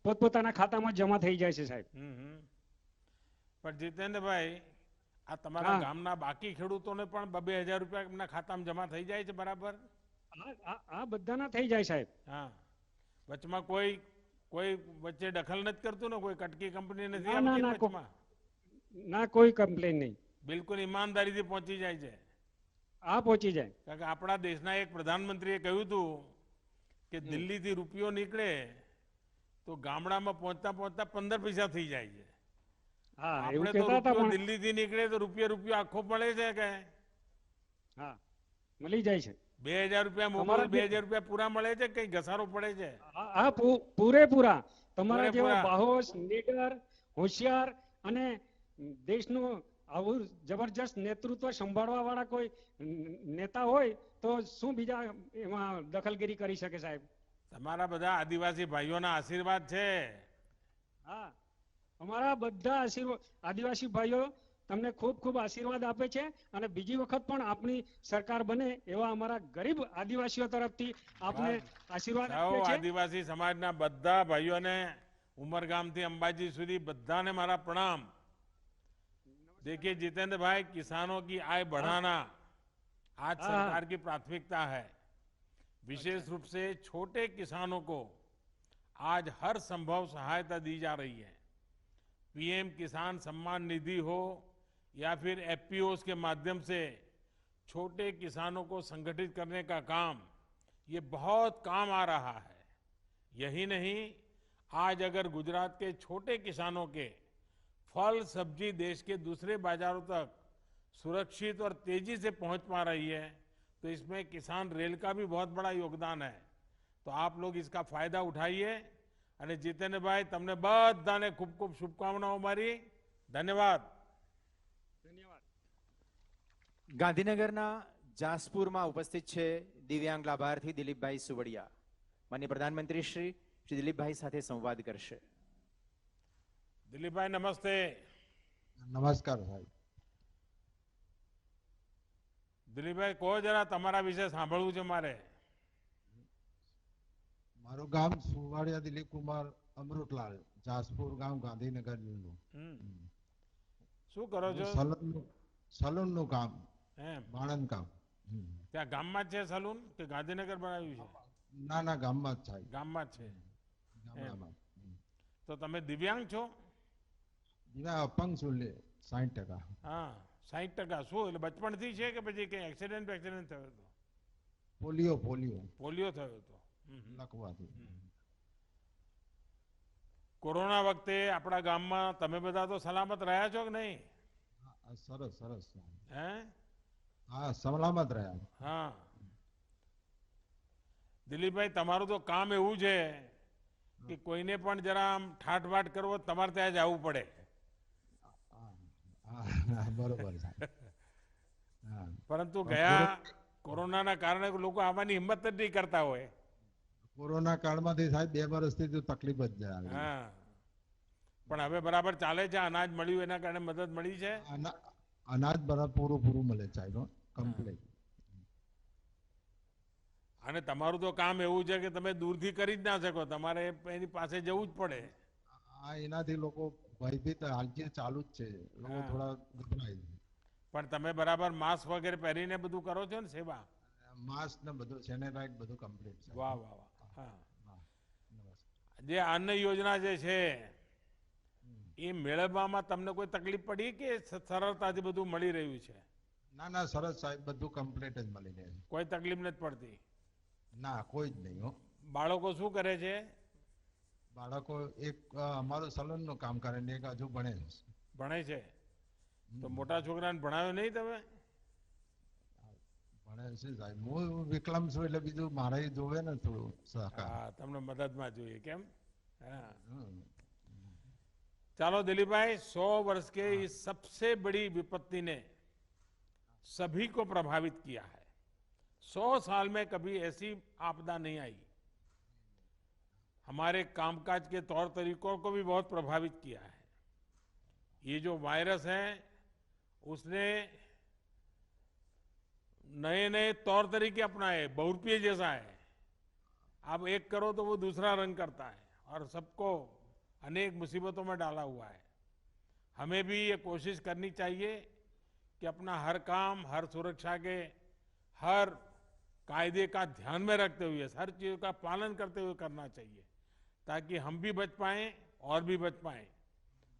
પોતપોતાના ખાતામાં જમા થઈ જાય છે સાહેબ। પણ જીતેન્દ્રભાઈ, આ તમારા ગામના બાકી ખેડૂતોને પણ 2,000 રૂપિયા એમના ખાતામાં જમા થઈ જાય છે બરાબર? આ બધાના થઈ જાય સાહેબ। હા, વચમાં કોઈ વચ્ચે દખલ નથી કરતું ને? કોઈ કટકી કંપની નથી આવતી વચમાં? ના, કોઈ કમ્પ્લેન નહીં। બિલકુલ ઈમાનદારીથી પહોંચી જાય છે? આ પહોંચી જાય. કારણ કે આપણા દેશના એક પ્રધાનમંત્રીએ કહ્યું હતું કે દિલ્હીથી રૂપિયો નીકળે તો ગામડામાં પહોંચતા પહોંચતા 15 પૈસા થઈ જાય છે. હા, એવું આપણે તો કહેતા હતા રૂપિયો પણ દિલ્હીથી નીકળે તો રૂપિયો આખો પડે છે કે હા મળી જાય છે. 2000 રૂપિયા મોકલો, તમારા 2000 રૂપિયા પૂરા મળે છે, કઈ ઘસારો પડે છે? હા પૂરેપૂરા તમારા જેવા પૂરેપૂરા. બાહોશ, નીડર, હોશિયાર અને દેશનું આવું જબરજસ્ત નેતૃત્વ સંભાળવા વાળા કોઈ નેતા હોય તો શું બીજા એમાં દખલગીરી કરી શકે સાહેબ? તમારા બધા આદિવાસી ભાઈઓના આશીર્વાદ છે. હા, અમારા બધા આદિવાસી ભાઈઓ તમને ખૂબ ખૂબ આશીર્વાદ આપે છે અને બીજી વખત પણ આપણી સરકાર બને એવા અમારા ગરીબ આદિવાસીઓ તરફથી આપને આશીર્વાદ સૌ આપે છે. આદિવાસી સમાજના બધા ભાઈઓને ઉમરગામથી અંબાજી સુધી બધાને મારા प्रणाम. देखिए जितेंद्र भाई, किसानों की आय बढ़ाना आज हाँ। सरकार की प्राथमिकता है. विशेष रूप से छोटे किसानों को आज हर संभव सहायता दी जा रही है. पीएम किसान सम्मान निधि हो या फिर एफपीओस के माध्यम से छोटे किसानों को संगठित करने का काम, ये बहुत काम आ रहा है. यही नहीं, आज अगर गुजरात के छोटे किसानों के फल सब्जी देश के दूसरे बाजारों तक सुरक्षित और तेजी से पहुंच पा रही है, तो इसमें किसान रेल का भी बहुत बड़ा योगदान है. तो आप लोग इसका फायदा उठाइए. અને જીતેન્દ્રભાઈ, તમને બધાને ખૂબ ખૂબ શુભકામનાઓ મારી. ધન્યવાદ. ગાંધીનગરના જાસપુરમાં ઉપસ્થિત છે દિવ્યાંગ લાભાર્થી દિલીપભાઈ સુવડિયા. માનનીય પ્રધાનમંત્રી શ્રી દિલીપભાઈ સાથે સંવાદ કરશે. દિલીપભાઈ નમસ્તે. નમસ્કાર સાહેબ. દિલીપભાઈ, કહો જરા, તમારા વિશે સાંભળવું છે મારે. મારું ગામ સુવાડિયા દિલીપ કુમાર અમૃતલાલ, જાસપુર ગામ, ગાંધીનગર જિલ્લો. શું કરો છો? સલૂન નું કામ, એમ બાણંદ કામ. ત્યાં ગામમાં જ છે સલૂન કે ગાંધીનગર બનાવ્યું છે? ના ના, ગામમાં જ સાહેબ. ગામમાં જ છે. ગામડામાં. તો તમે દિવ્યાંગ છો? જીવા અપંગ છું, 60%. હા, 60%. શું એટલે બચપણથી છે કે પછી કઈ એક્સિડન્ટ થયો હતો? પોલિયો પોલિયો થયો હતો. લખવાથી. કોરોના વખતે આપણા ગામમાં તમે બધા તો સલામત રહ્યા છો કે નહીં? સરસ સરસ. હે? હા, સલામત રહ્યા. હા. દિલીપભાઈ, તમારું તો કામ એવું છે કે કોઈને પણ જરા આમ ઠાઠવાટ કરવો તમારે ત્યાં જ આવવું પડે. બરોબર. પરંતુ ગયા કોરોનાના કારણે લોકો આવવાની હિંમત જ નહીં કરતા હોય. કોરોના કાળમાંથી સાહેબ 2 વર્ષથી તો તકલીફ જ જાય. હા, પણ હવે બરાબર ચાલે છે. અનાજ મળ્યું એના કારણે મદદ મળી છે. અનાજ બરાબર પૂરું મળે સાહેબ, કમ્પ્લીટ. અને તમારું તો કામ એવું છે કે તમે દૂરથી કરી જ ના શકો, તમારે એની પાસે જવું જ પડે. હા, એનાથી લોકો ભયભીત હાલથી ચાલુ જ છે. લોકો થોડા ગભરાય. પણ તમે બરાબર માસ્ક વગેરે પહેરીને બધું કરો છો ને સેવા? માસ્ક ને બધું સેનેટાઈઝ બધું કમ્પ્લીટ છે. વાહ વાહ વાહ. હા, જે અન્ન યોજના જે છે એ મેળવવામાં તમને કોઈ તકલીફ પડી કે સરળતાથી બધું મળી રહ્યું છે? ના ના, સરસ સાહેબ, બધું કમ્પ્લીટ જ મળી રહે. કોઈ તકલીફ નથી પડતી? ના, કોઈ જ નહીં. હો. બાળકો શું કરે છે? બાળકો એક અમારું સલૂન નું કામ કરે ને એક હજુ ભણે છે. તો મોટા છોકરાને ભણાવ્યો નહીં તમે? ભણે છે સાહેબ. હું વિકલાંગ છું એટલે બીજું મારે જોવે ને થોડું સહકાર. હા, તમને મદદમાં જોઈએ. કેમ? हाँ। चलो दिलीप भाई, 100 वर्ष के इस सबसे बड़ी विपत्ति ने सभी को प्रभावित किया है. 100 साल में कभी ऐसी आपदा नहीं आई. हमारे कामकाज के तौर तरीकों को भी बहुत प्रभावित किया है. ये जो वायरस है उसने नए नए तौर तरीके अपनाए, बहुरूपीय जैसा है. आप एक करो तो वो दूसरा रंग करता है और सबको अनेक मुसीबतों में डाला हुआ है. हमें भी ये कोशिश करनी चाहिए कि अपना हर काम, हर सुरक्षा के, हर कायदे का ध्यान में रखते हुए, हर चीज का पालन करते हुए करना चाहिए, ताकि हम भी बच पाएं और भी बच पाएं.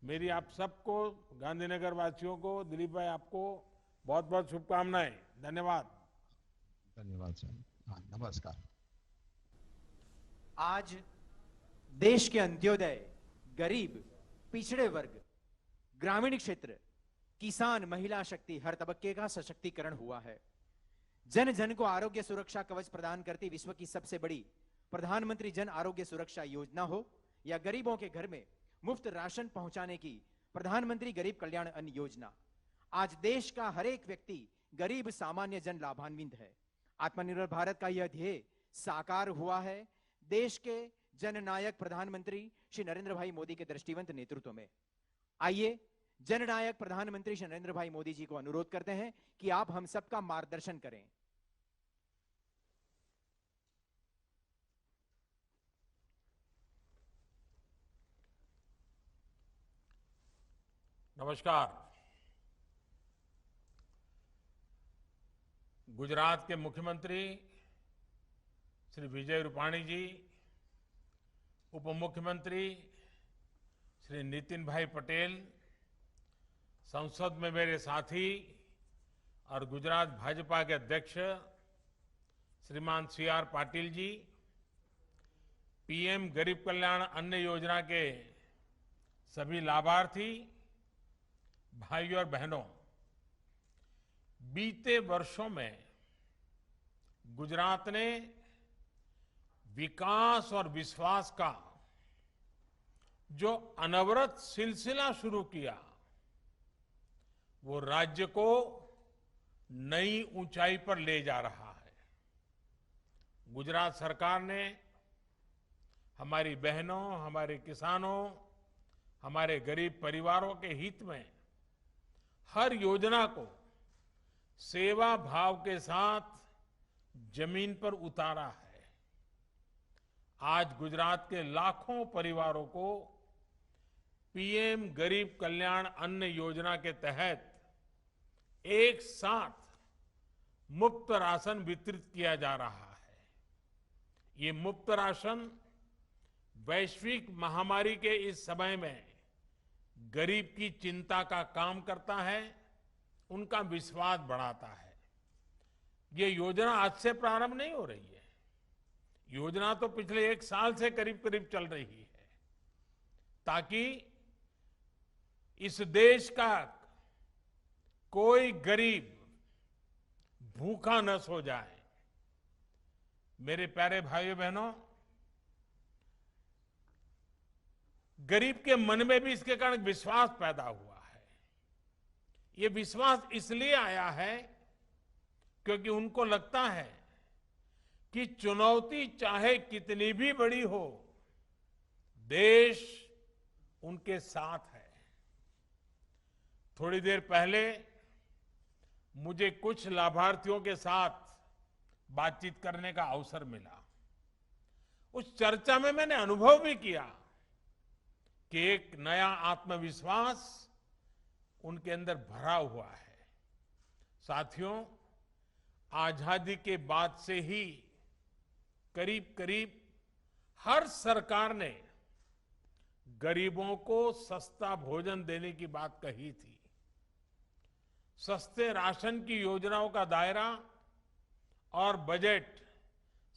मेरी आप सबको, गांधीनगर वासियों को, दिलीप भाई आपको बहुत बहुत शुभकामनाएं। धन्यवाद। धन्यवाद सर। हाँ, नमस्कार। आज देश के अंत्योदय, गरीब, पिछड़े वर्ग, ग्रामीण क्षेत्र, किसान, महिला शक्ति, हर तबके का सशक्तिकरण हुआ है। जन जन को आरोग्य सुरक्षा कवच प्रदान करती विश्व की सबसे बड़ी प्रधानमंत्री जन आरोग्य सुरक्षा योजना हो या गरीबों के घर में मुफ्त राशन पहुंचाने की प्रधानमंत्री गरीब कल्याण अन्न योजना, आज देश का हर एक व्यक्ति गरीब सामान्य जन लाभान्वित है। आत्मनिर्भर भारत का यह ध्येय साकार हुआ है देश के जननायक प्रधानमंत्री श्री नरेंद्र भाई मोदी के दृष्टिवंत नेतृत्व में। आइए जननायक प्रधानमंत्री श्री नरेंद्र भाई मोदी जी को अनुरोध करते हैं कि आप हम सबका मार्गदर्शन करें। नमस्कार। गुजरात के मुख्यमंत्री श्री विजय रूपाणी जी, उप मुख्यमंत्री श्री नितिन भाई पटेल, संसद में मेरे साथी और गुजरात भाजपा के अध्यक्ष श्रीमान CR पाटिल जी, PM गरीब कल्याण अन्न योजना के सभी लाभार्थी भाइयों और बहनों, बीते वर्षों में गुजरात ने विकास और विश्वास का जो अनवरत सिलसिला शुरू किया, वो राज्य को नई ऊंचाई पर ले जा रहा है। गुजरात सरकार ने हमारी बहनों, हमारे किसानों, हमारे गरीब परिवारों के हित में हर योजना को सेवा भाव के साथ जमीन पर उतारा है। आज गुजरात के लाखों परिवारों को PM गरीब कल्याण अन्न योजना के तहत एक साथ मुफ्त राशन वितरित किया जा रहा है। ये मुफ्त राशन वैश्विक महामारी के इस समय में गरीब की चिंता का काम करता है, उनका विश्वास बढ़ाता है। ये योजना आज से प्रारंभ नहीं हो रही है, योजना तो पिछले 1 साल से करीब करीब चल रही है, ताकि इस देश का कोई गरीब भूखा न सो जाए। मेरे प्यारे भाइयों बहनों, गरीब के मन में भी इसके कारण विश्वास पैदा हुआ है। ये विश्वास इसलिए आया है क्योंकि उनको लगता है कि चुनौती चाहे कितनी भी बड़ी हो, देश उनके साथ है। थोड़ी देर पहले मुझे कुछ लाभार्थियों के साथ बातचीत करने का अवसर मिला। उस चर्चा में मैंने अनुभव भी किया कि एक नया आत्मविश्वास उनके अंदर भरा हुआ है। साथियों, आजादी के बाद से ही करीब करीब हर सरकार ने गरीबों को सस्ता भोजन देने की बात कही थी। सस्ते राशन की योजनाओं का दायरा और बजट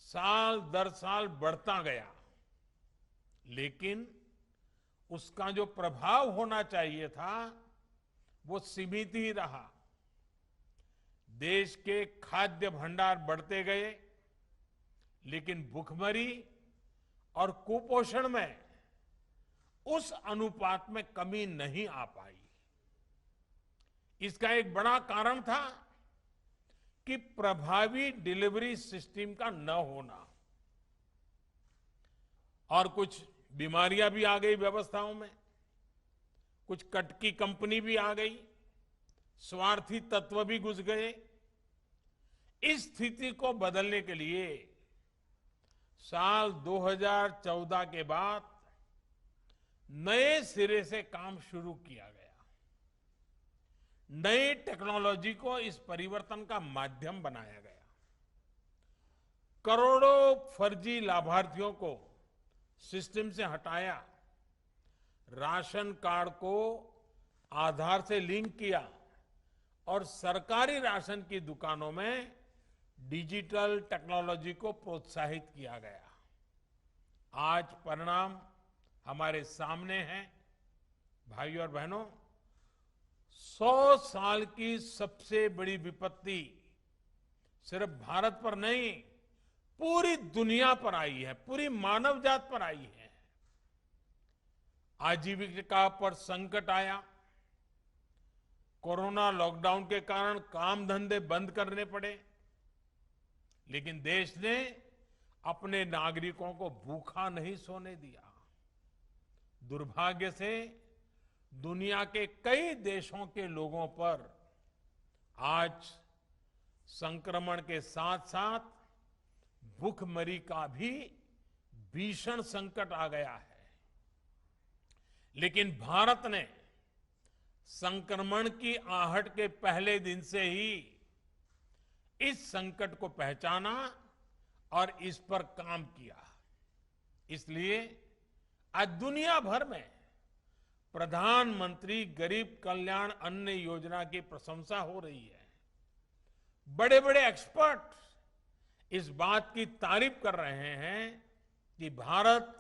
साल दर साल बढ़ता गया, लेकिन उसका जो प्रभाव होना चाहिए था वो सीमित ही रहा। देश के खाद्य भंडार बढ़ते गए, लेकिन भूखमरी और कुपोषण में उस अनुपात में कमी नहीं आ पाई। इसका एक बड़ा कारण था कि प्रभावी डिलीवरी सिस्टम का न होना, और कुछ बीमारियां भी आ गई व्यवस्थाओं में, कुछ कटकी कंपनी भी आ गई, स्वार्थी तत्व भी घुस गए। इस स्थिति को बदलने के लिए साल 2014 के बाद नए सिरे से काम शुरू किया गया। नई टेक्नोलॉजी को इस परिवर्तन का माध्यम बनाया गया। करोड़ों फर्जी लाभार्थियों को सिस्टम से हटाया, राशन कार्ड को आधार से लिंक किया और सरकारी राशन की दुकानों में डिजिटल टेक्नोलॉजी को प्रोत्साहित किया गया। आज परिणाम हमारे सामने हैं। भाइयों और बहनों, 100 साल की सबसे बड़ी विपत्ति सिर्फ भारत पर नहीं, पूरी दुनिया पर आई है, पूरी मानव जात पर आई है। आजीविका पर संकट आया। कोरोना लॉकडाउन के कारण काम धंधे बंद करने पड़े, लेकिन देश ने अपने नागरिकों को भूखा नहीं सोने दिया। दुर्भाग्य से दुनिया के कई देशों के लोगों पर आज संक्रमण के साथ साथ भूखमरी का भी भीषण संकट आ गया है। लेकिन भारत ने संक्रमण की आहट के पहले दिन से ही इस संकट को पहचाना और इस पर काम किया। इसलिए आज दुनिया भर में प्रधानमंत्री गरीब कल्याण अन्न योजना की प्रशंसा हो रही है। बड़े बड़े एक्सपर्ट इस बात की तारीफ कर रहे हैं कि भारत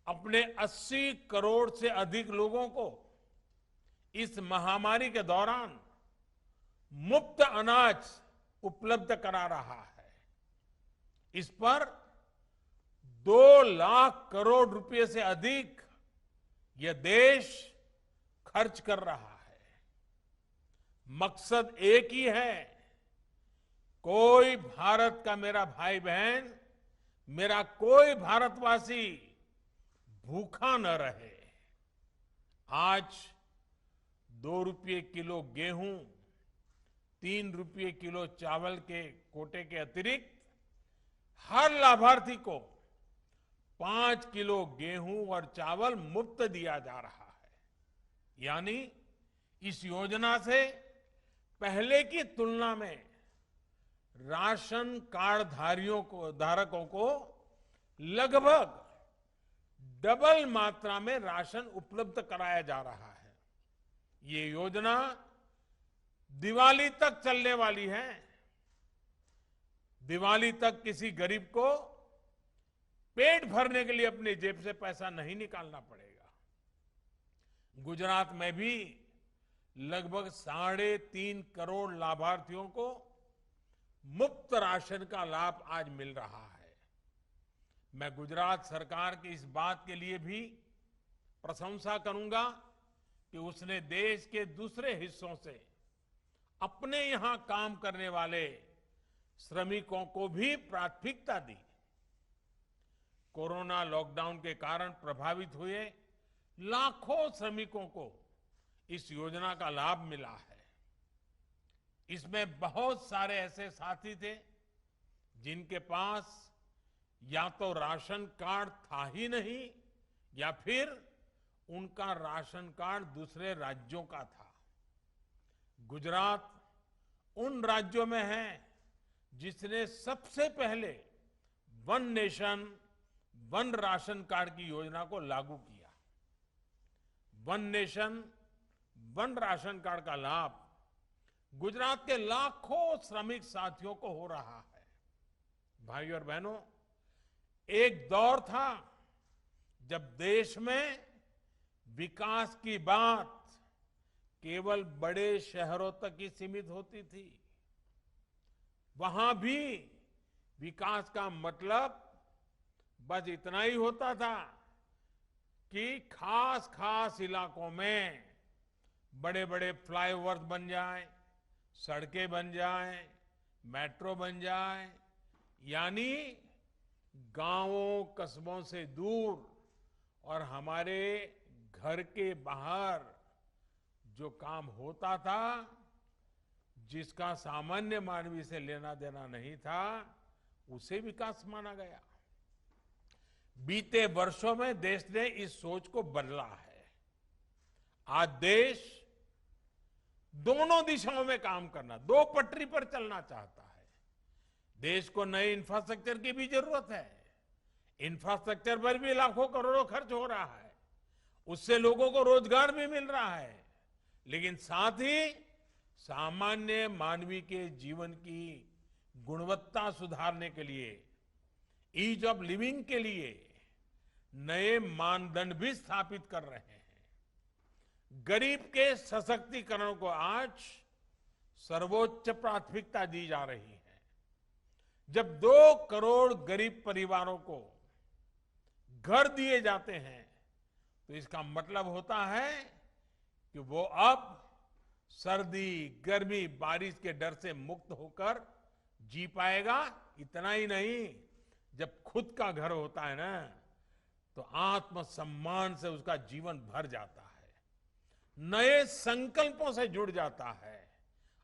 अपने 80 करोड़ से अधिक लोगों को इस महामारी के दौरान मुफ्त अनाज उपलब्ध करा रहा है। इस पर 2 लाख करोड़ रुपए से अधिक यह देश खर्च कर रहा है। मकसद एक ही है, कोई भारत का मेरा भाई बहन, मेरा कोई भारतवासी भूखा न रहे। आज 2 रुपये किलो गेहूं, 3 रुपये किलो चावल के कोटे के अतिरिक्त हर लाभार्थी को 5 किलो गेहूं और चावल मुफ्त दिया जा रहा है। यानी इस योजना से पहले की तुलना में राशन कार्ड धारकों को लगभग डबल मात्रा में राशन उपलब्ध कराया जा रहा है। ये योजना दिवाली तक चलने वाली है। दिवाली तक किसी गरीब को पेट भरने के लिए अपनी जेब से पैसा नहीं निकालना पड़ेगा। गुजरात में भी लगभग 3.5 करोड़ लाभार्थियों को मुफ्त राशन का लाभ आज मिल रहा है। मैं गुजरात सरकार की इस बात के लिए भी प्रशंसा करूंगा कि उसने देश के दूसरे हिस्सों से अपने यहां काम करने वाले श्रमिकों को भी प्राथमिकता दी। कोरोना लॉकडाउन के कारण प्रभावित हुए लाखों श्रमिकों को इस योजना का लाभ मिला है। इसमें बहुत सारे ऐसे साथी थे जिनके पास या तो राशन कार्ड था ही नहीं या फिर उनका राशन कार्ड दूसरे राज्यों का था। गुजरात उन राज्यों में है जिसने सबसे पहले one nation one ration card की योजना को लागू किया। One nation one ration card का लाभ गुजरात के लाखों श्रमिक साथियों को हो रहा है। भाइयों और बहनों, एक दौर था जब देश में विकास की बात केवल बड़े शहरों तक ही सीमित होती थी। वहां भी विकास का मतलब बस इतना ही होता था कि खास खास इलाकों में बड़े बड़े फ्लाईओवर्स बन जाएं, सड़कें बन जाएं, मेट्रो बन जाए, यानी गांवों कस्बों से दूर और हमारे घर के बाहर जो काम होता था, जिसका सामान्य मानवी से लेना देना नहीं था, उसे विकास माना गया। बीते वर्षों में देश ने इस सोच को बदला है। आज देश दोनों दिशाओं में काम करना, 2 पटरी पर चलना चाहता है। देश को नए इंफ्रास्ट्रक्चर की भी जरूरत है। इंफ्रास्ट्रक्चर पर भी लाखों करोड़ों खर्च हो रहा है, उससे लोगों को रोजगार भी मिल रहा है, लेकिन साथ ही सामान्य मानवी के जीवन की गुणवत्ता सुधारने के लिए, ईज ऑफ लिविंग के लिए नए मानदंड भी स्थापित कर रहे हैं। गरीब के सशक्तिकरण को आज सर्वोच्च प्राथमिकता दी जा रही है। जब 2 करोड़ गरीब परिवारों को घर दिए जाते हैं तो इसका मतलब होता है कि वो अब सर्दी, गर्मी, बारिश के डर से मुक्त होकर जी पाएगा। इतना ही नहीं, जब खुद का घर होता है ना तो आत्मसम्मान से उसका जीवन भर जाता है, नए संकल्पों से जुड़ जाता है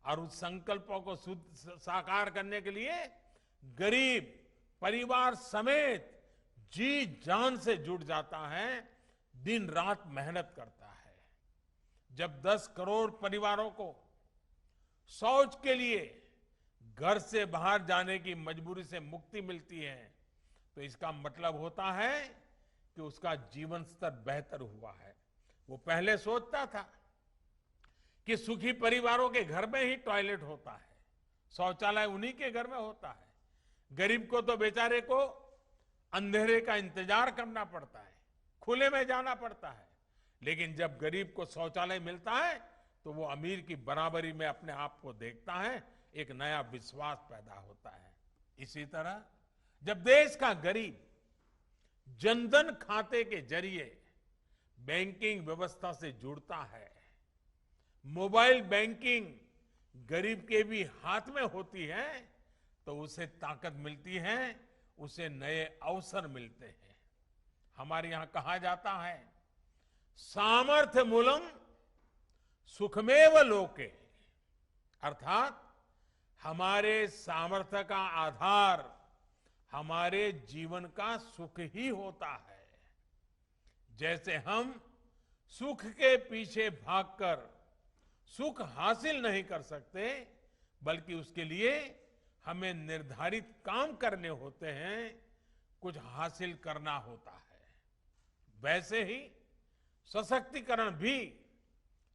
और उस संकल्पों को साकार करने के लिए गरीब परिवार समेत जी जान से जुट जाता है, दिन रात मेहनत करता है। जब 10 करोड़ परिवारों को शौच के लिए घर से बाहर जाने की मजबूरी से मुक्ति मिलती है तो इसका मतलब होता है कि उसका जीवन स्तर बेहतर हुआ है। वो पहले सोचता था कि सुखी परिवारों के घर में ही टॉयलेट होता है, शौचालय उन्हीं के घर में होता है। गरीब को तो बेचारे को अंधेरे का इंतजार करना पड़ता है, खुले में जाना पड़ता है। लेकिन जब गरीब को शौचालय मिलता है तो वो अमीर की बराबरी में अपने आप को देखता है, एक नया विश्वास पैदा होता है। इसी तरह जब देश का गरीब जनधन खाते के जरिए बैंकिंग व्यवस्था से जुड़ता है, मोबाइल बैंकिंग गरीब के भी हाथ में होती है, तो उसे ताकत मिलती है, उसे नए अवसर मिलते हैं। हमारे यहां कहा जाता है, सामर्थ्य मूलम सुखमेव लोके, अर्थात हमारे सामर्थ्य का आधार हमारे जीवन का सुख ही होता है। जैसे हम सुख के पीछे भागकर सुख हासिल नहीं कर सकते, बल्कि उसके लिए हमें निर्धारित काम करने होते हैं, कुछ हासिल करना होता है। वैसे ही सशक्तिकरण भी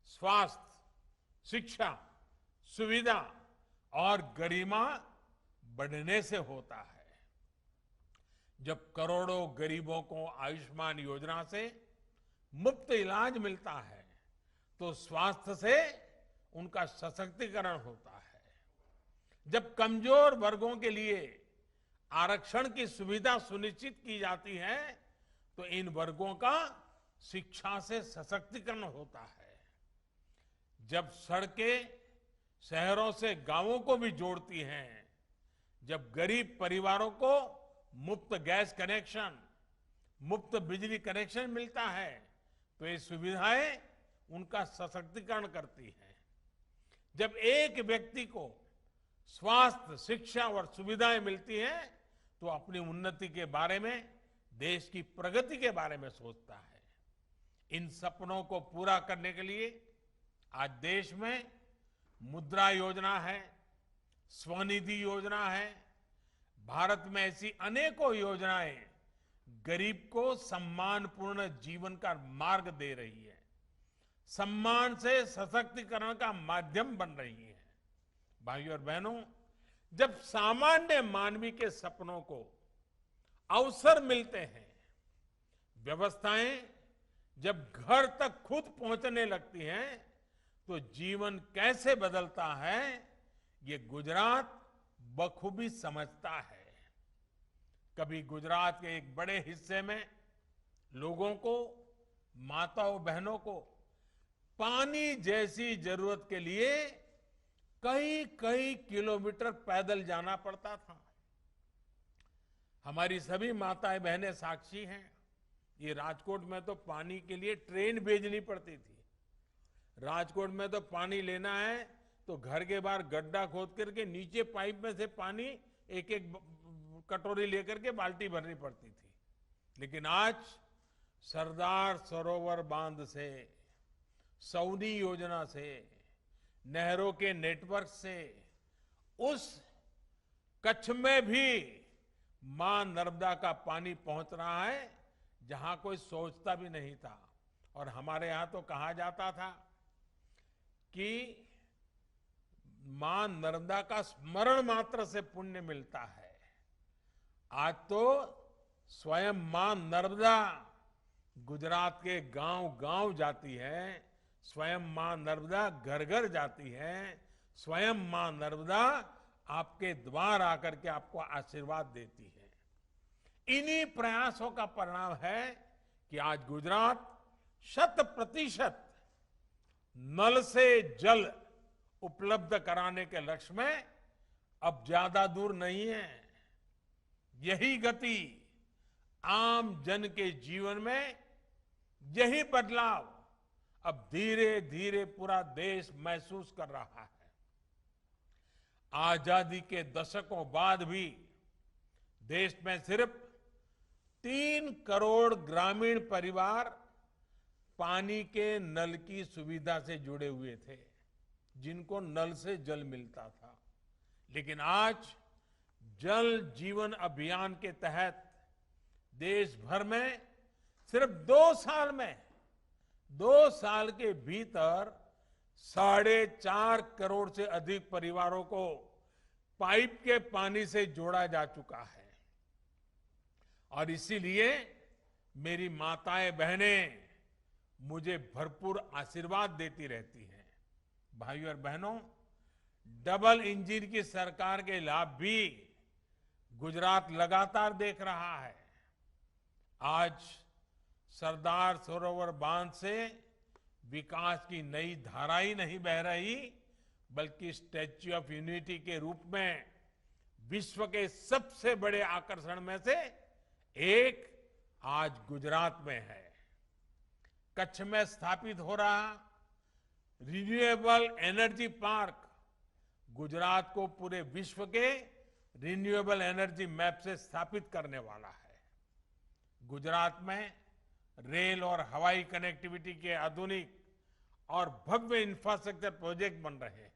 स्वास्थ्य, शिक्षा, सुविधा और गरिमा बढ़ने से होता है। जब करोड़ों गरीबों को आयुष्मान योजना से मुफ्त इलाज मिलता है तो स्वास्थ्य से उनका सशक्तिकरण होता है। जब कमजोर वर्गों के लिए आरक्षण की सुविधा सुनिश्चित की जाती है तो इन वर्गों का शिक्षा से सशक्तिकरण होता है। जब सड़कें शहरों से गांवों को भी जोड़ती हैं, जब गरीब परिवारों को मुफ्त गैस कनेक्शन, मुफ्त बिजली कनेक्शन मिलता है तो ये सुविधाएं उनका सशक्तिकरण करती हैं। जब एक व्यक्ति को स्वास्थ्य, शिक्षा और सुविधाएं मिलती हैं तो अपनी उन्नति के बारे में, देश की प्रगति के बारे में सोचता है। इन सपनों को पूरा करने के लिए आज देश में मुद्रा योजना है, स्वनिधि योजना है। भारत में ऐसी अनेकों योजनाएं गरीब को सम्मानपूर्ण जीवन का मार्ग दे रही है, सम्मान से सशक्तिकरण का माध्यम बन रही है। भाइयों और बहनों, जब सामान्य मानवी के सपनों को अवसर मिलते हैं, व्यवस्थाएं जब घर तक खुद पहुंचने लगती हैं तो जीवन कैसे बदलता है ये गुजरात बखूबी समझता है। कभी गुजरात के एक बड़े हिस्से में लोगों को, माताओं बहनों को पानी जैसी जरूरत के लिए कई कई किलोमीटर पैदल जाना पड़ता था। हमारी सभी माताएं बहनें साक्षी हैं। ये राजकोट में तो पानी के लिए ट्रेन भेजनी पड़ती थी। राजकोट में तो पानी लेना है तो घर के बाहर गड्ढा खोद करके नीचे पाइप में से पानी एक एक कटोरी लेकर के बाल्टी भरनी पड़ती थी। लेकिन आज सरदार सरोवर बांध से, सौनी योजना से, नहरों के नेटवर्क से उस कच्छ में भी मां नर्मदा का पानी पहुंच रहा है जहां कोई सोचता भी नहीं था। और हमारे यहां तो कहा जाता था कि मां नर्मदा का स्मरण मात्र से पुण्य मिलता है। आज तो स्वयं मां नर्मदा गुजरात के गांव गांव जाती है, स्वयं मां नर्मदा घर घर जाती है, स्वयं मां नर्मदा आपके द्वार आकर के आपको आशीर्वाद देती है। इन्हीं प्रयासों का परिणाम है कि आज गुजरात 100% नल से जल उपलब्ध कराने के लक्ष्य में अब ज्यादा दूर नहीं है। यही गति आम जन के जीवन में, यही बदलाव अब धीरे धीरे पूरा देश महसूस कर रहा है। आजादी के दशकों बाद भी देश में सिर्फ 3 करोड़ ग्रामीण परिवार पानी के नल की सुविधा से जुड़े हुए थे, जिनको नल से जल मिलता था। लेकिन आज जल जीवन अभियान के तहत देश भर में सिर्फ 2 साल के भीतर 4.5 करोड़ से अधिक परिवारों को पाइप के पानी से जोड़ा जा चुका है। और इसीलिए मेरी माताएं बहनें मुझे भरपूर आशीर्वाद देती रहती हैं। भाइयों और बहनों, डबल इंजन की सरकार के लाभ भी गुजरात लगातार देख रहा है। आज सरदार सरोवर बांध से विकास की नई धारा ही नहीं बह रही, बल्कि स्टैच्यू ऑफ यूनिटी के रूप में विश्व के सबसे बड़े आकर्षण में से एक आज गुजरात में है। कच्छ में स्थापित हो रहा रिन्यूएबल एनर्जी पार्क गुजरात को पूरे विश्व के रिन्यूएबल एनर्जी मैप से स्थापित करने वाला है। गुजरात में रेल और हवाई कनेक्टिविटी के आधुनिक और भव्य इंफ्रास्ट्रक्चर प्रोजेक्ट बन रहे हैं।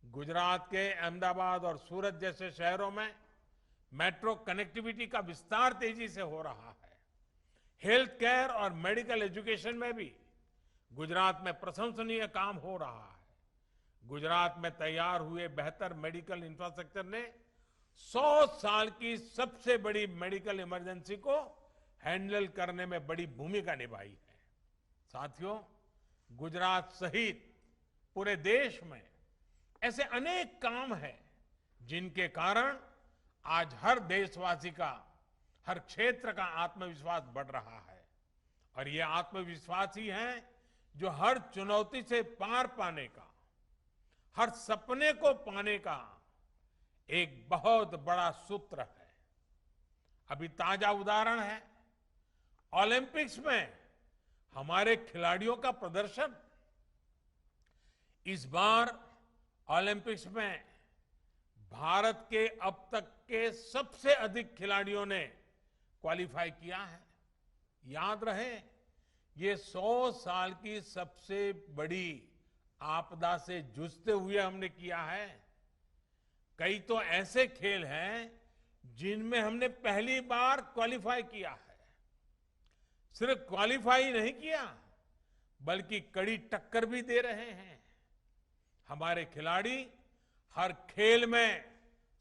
गुजरात के अहमदाबाद और सूरत जैसे शहरों में मेट्रो कनेक्टिविटी का विस्तार तेजी से हो रहा है। हेल्थ केयर और मेडिकल एजुकेशन में भी गुजरात में प्रशंसनीय काम हो रहा है। गुजरात में तैयार हुए बेहतर मेडिकल इंफ्रास्ट्रक्चर ने 100 साल की सबसे बड़ी मेडिकल इमरजेंसी को हैंडल करने में बड़ी भूमिका निभाई है। साथियों, गुजरात सहित पूरे देश में ऐसे अनेक काम हैं जिनके कारण आज हर देशवासी का, हर क्षेत्र का आत्मविश्वास बढ़ रहा है। और ये आत्मविश्वास ही है जो हर चुनौती से पार पाने का, हर सपने को पाने का एक बहुत बड़ा सूत्र है। अभी ताजा उदाहरण है ओलंपिक्स में हमारे खिलाड़ियों का प्रदर्शन। इस बार ओलंपिक्स में भारत के अब तक के सबसे अधिक खिलाड़ियों ने क्वालिफाई किया है। याद रहे, ये 100 साल की सबसे बड़ी आपदा से जूझते हुए हमने किया है। कई तो ऐसे खेल हैं जिनमें हमने पहली बार क्वालिफाई किया है। सिर्फ क्वालिफाई नहीं किया, बल्कि कड़ी टक्कर भी दे रहे हैं। हमारे खिलाड़ी हर खेल में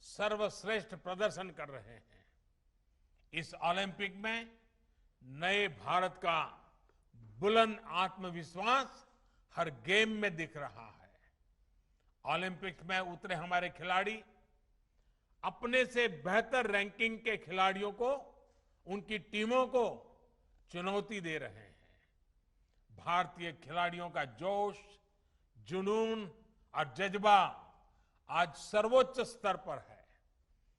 सर्वश्रेष्ठ प्रदर्शन कर रहे हैं। इस ओलंपिक में नए भारत का बुलंद आत्मविश्वास हर गेम में दिख रहा है। ओलंपिक में उतरे हमारे खिलाड़ी अपने से बेहतर रैंकिंग के खिलाड़ियों को, उनकी टीमों को चुनौती दे रहे हैं। भारतीय खिलाड़ियों का जोश, जुनून और जज्बा आज सर्वोच्च स्तर पर है।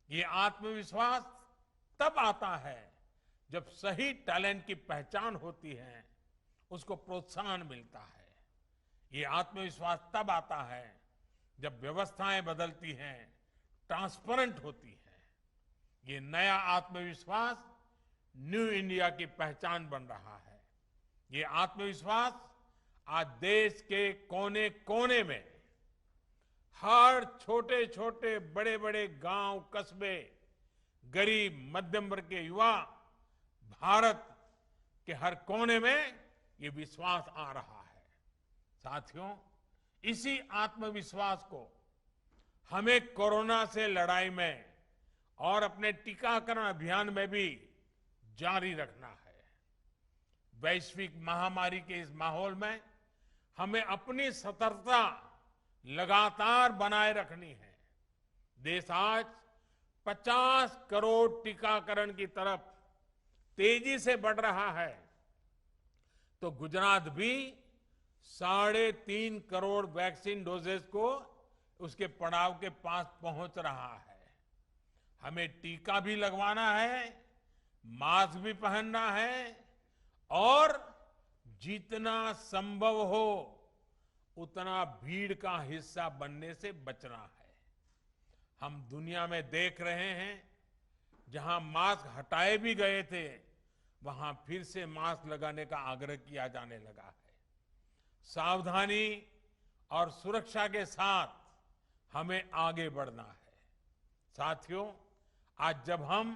ये आत्मविश्वास तब आता है जब सही टैलेंट की पहचान होती है, उसको प्रोत्साहन मिलता है। ये आत्मविश्वास तब आता है जब व्यवस्थाएं बदलती हैं, ट्रांसपेरेंट होती हैं। ये नया आत्मविश्वास न्यू इंडिया की पहचान बन रहा है। ये आत्मविश्वास आज देश के कोने कोने में, हर छोटे छोटे बड़े बड़े गांव, कस्बे, गरीब मध्यम वर्ग के युवा, भारत के हर कोने में ये विश्वास आ रहा है। साथियों, इसी आत्मविश्वास को हमें कोरोना से लड़ाई में और अपने टीकाकरण अभियान में भी जारी रखना है। वैश्विक महामारी के इस माहौल में हमें अपनी सतर्कता लगातार बनाए रखनी है। देश आज 50 करोड़ टीकाकरण की तरफ तेजी से बढ़ रहा है, तो गुजरात भी 3.5 करोड़ वैक्सीन डोजेस को उसके पड़ाव के पास पहुंच रहा है। हमें टीका भी लगवाना है, मास्क भी पहनना है और जितना संभव हो उतना भीड़ का हिस्सा बनने से बचना है। हम दुनिया में देख रहे हैं, जहां मास्क हटाए भी गए थे वहां फिर से मास्क लगाने का आग्रह किया जाने लगा है। सावधानी और सुरक्षा के साथ हमें आगे बढ़ना है। साथियों, आज जब हम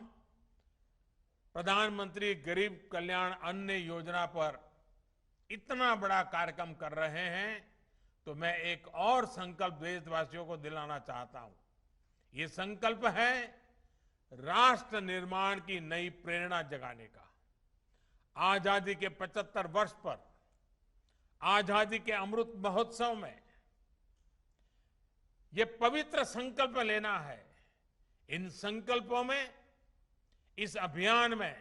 प्रधानमंत्री गरीब कल्याण अन्न योजना पर इतना बड़ा कार्यक्रम कर रहे हैं, तो मैं एक और संकल्प देशवासियों को दिलाना चाहता हूं। ये संकल्प है राष्ट्र निर्माण की नई प्रेरणा जगाने का। आजादी के 75 वर्ष पर आजादी के अमृत महोत्सव में ये पवित्र संकल्प लेना है। इन संकल्पों में, इस अभियान में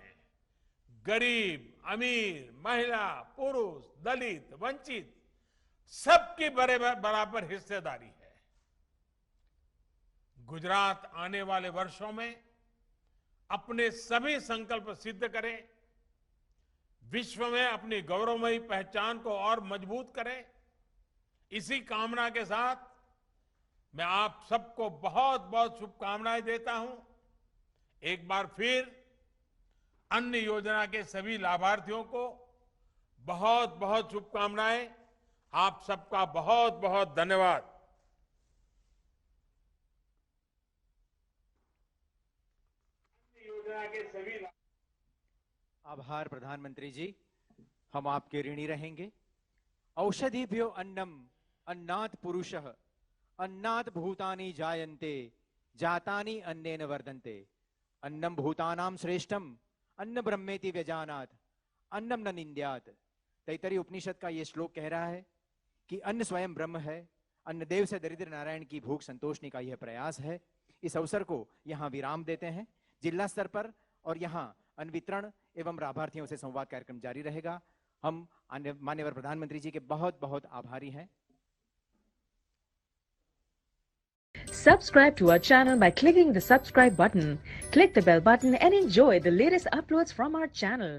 गरीब, अमीर, महिला, पुरुष, दलित, वंचित सबकी बराबर हिस्सेदारी है। गुजरात आने वाले वर्षों में अपने सभी संकल्प सिद्ध करे, विश्व में अपनी गौरवमयी पहचान को और मजबूत करे। इसी कामना के साथ मैं आप सबको बहुत बहुत शुभकामनाएं देता हूं। एक बार फिर अन्न योजना के सभी लाभार्थियों को बहुत बहुत शुभकामनाएं। आप सबका बहुत बहुत धन्यवाद। योजना के सभी आभार प्रधानमंत्री जी, हम आपके ऋणी रहेंगे। औषधिभ्यो अन्नम अन्नात् पुरुषः अन्नात् भूतानि जायन्ते जातानि अन्नेन वर्धन्ते अन्नम भूतानां श्रेष्ठम अन्न ब्रह्मेति व्यजानात् अन्नम न निंद्यात्। तैत्तरीय उपनिषद का ये श्लोक कह रहा है कि अन्न स्वयं ब्रह्म है। अन्नदेव से दरिद्र नारायण की भूख संतोषने का यह प्रयास है। इस अवसर को यहाँ विराम देते हैं। जिला स्तर पर और यहाँ अन्न वितरण एवं लाभार्थियों से संवाद कार्यक्रम जारी रहेगा। हम माननीय प्रधानमंत्री जी के बहुत बहुत आभारी हैं। Subscribe to our channel by clicking the subscribe button. Click the bell button and enjoy the latest uploads from our channel.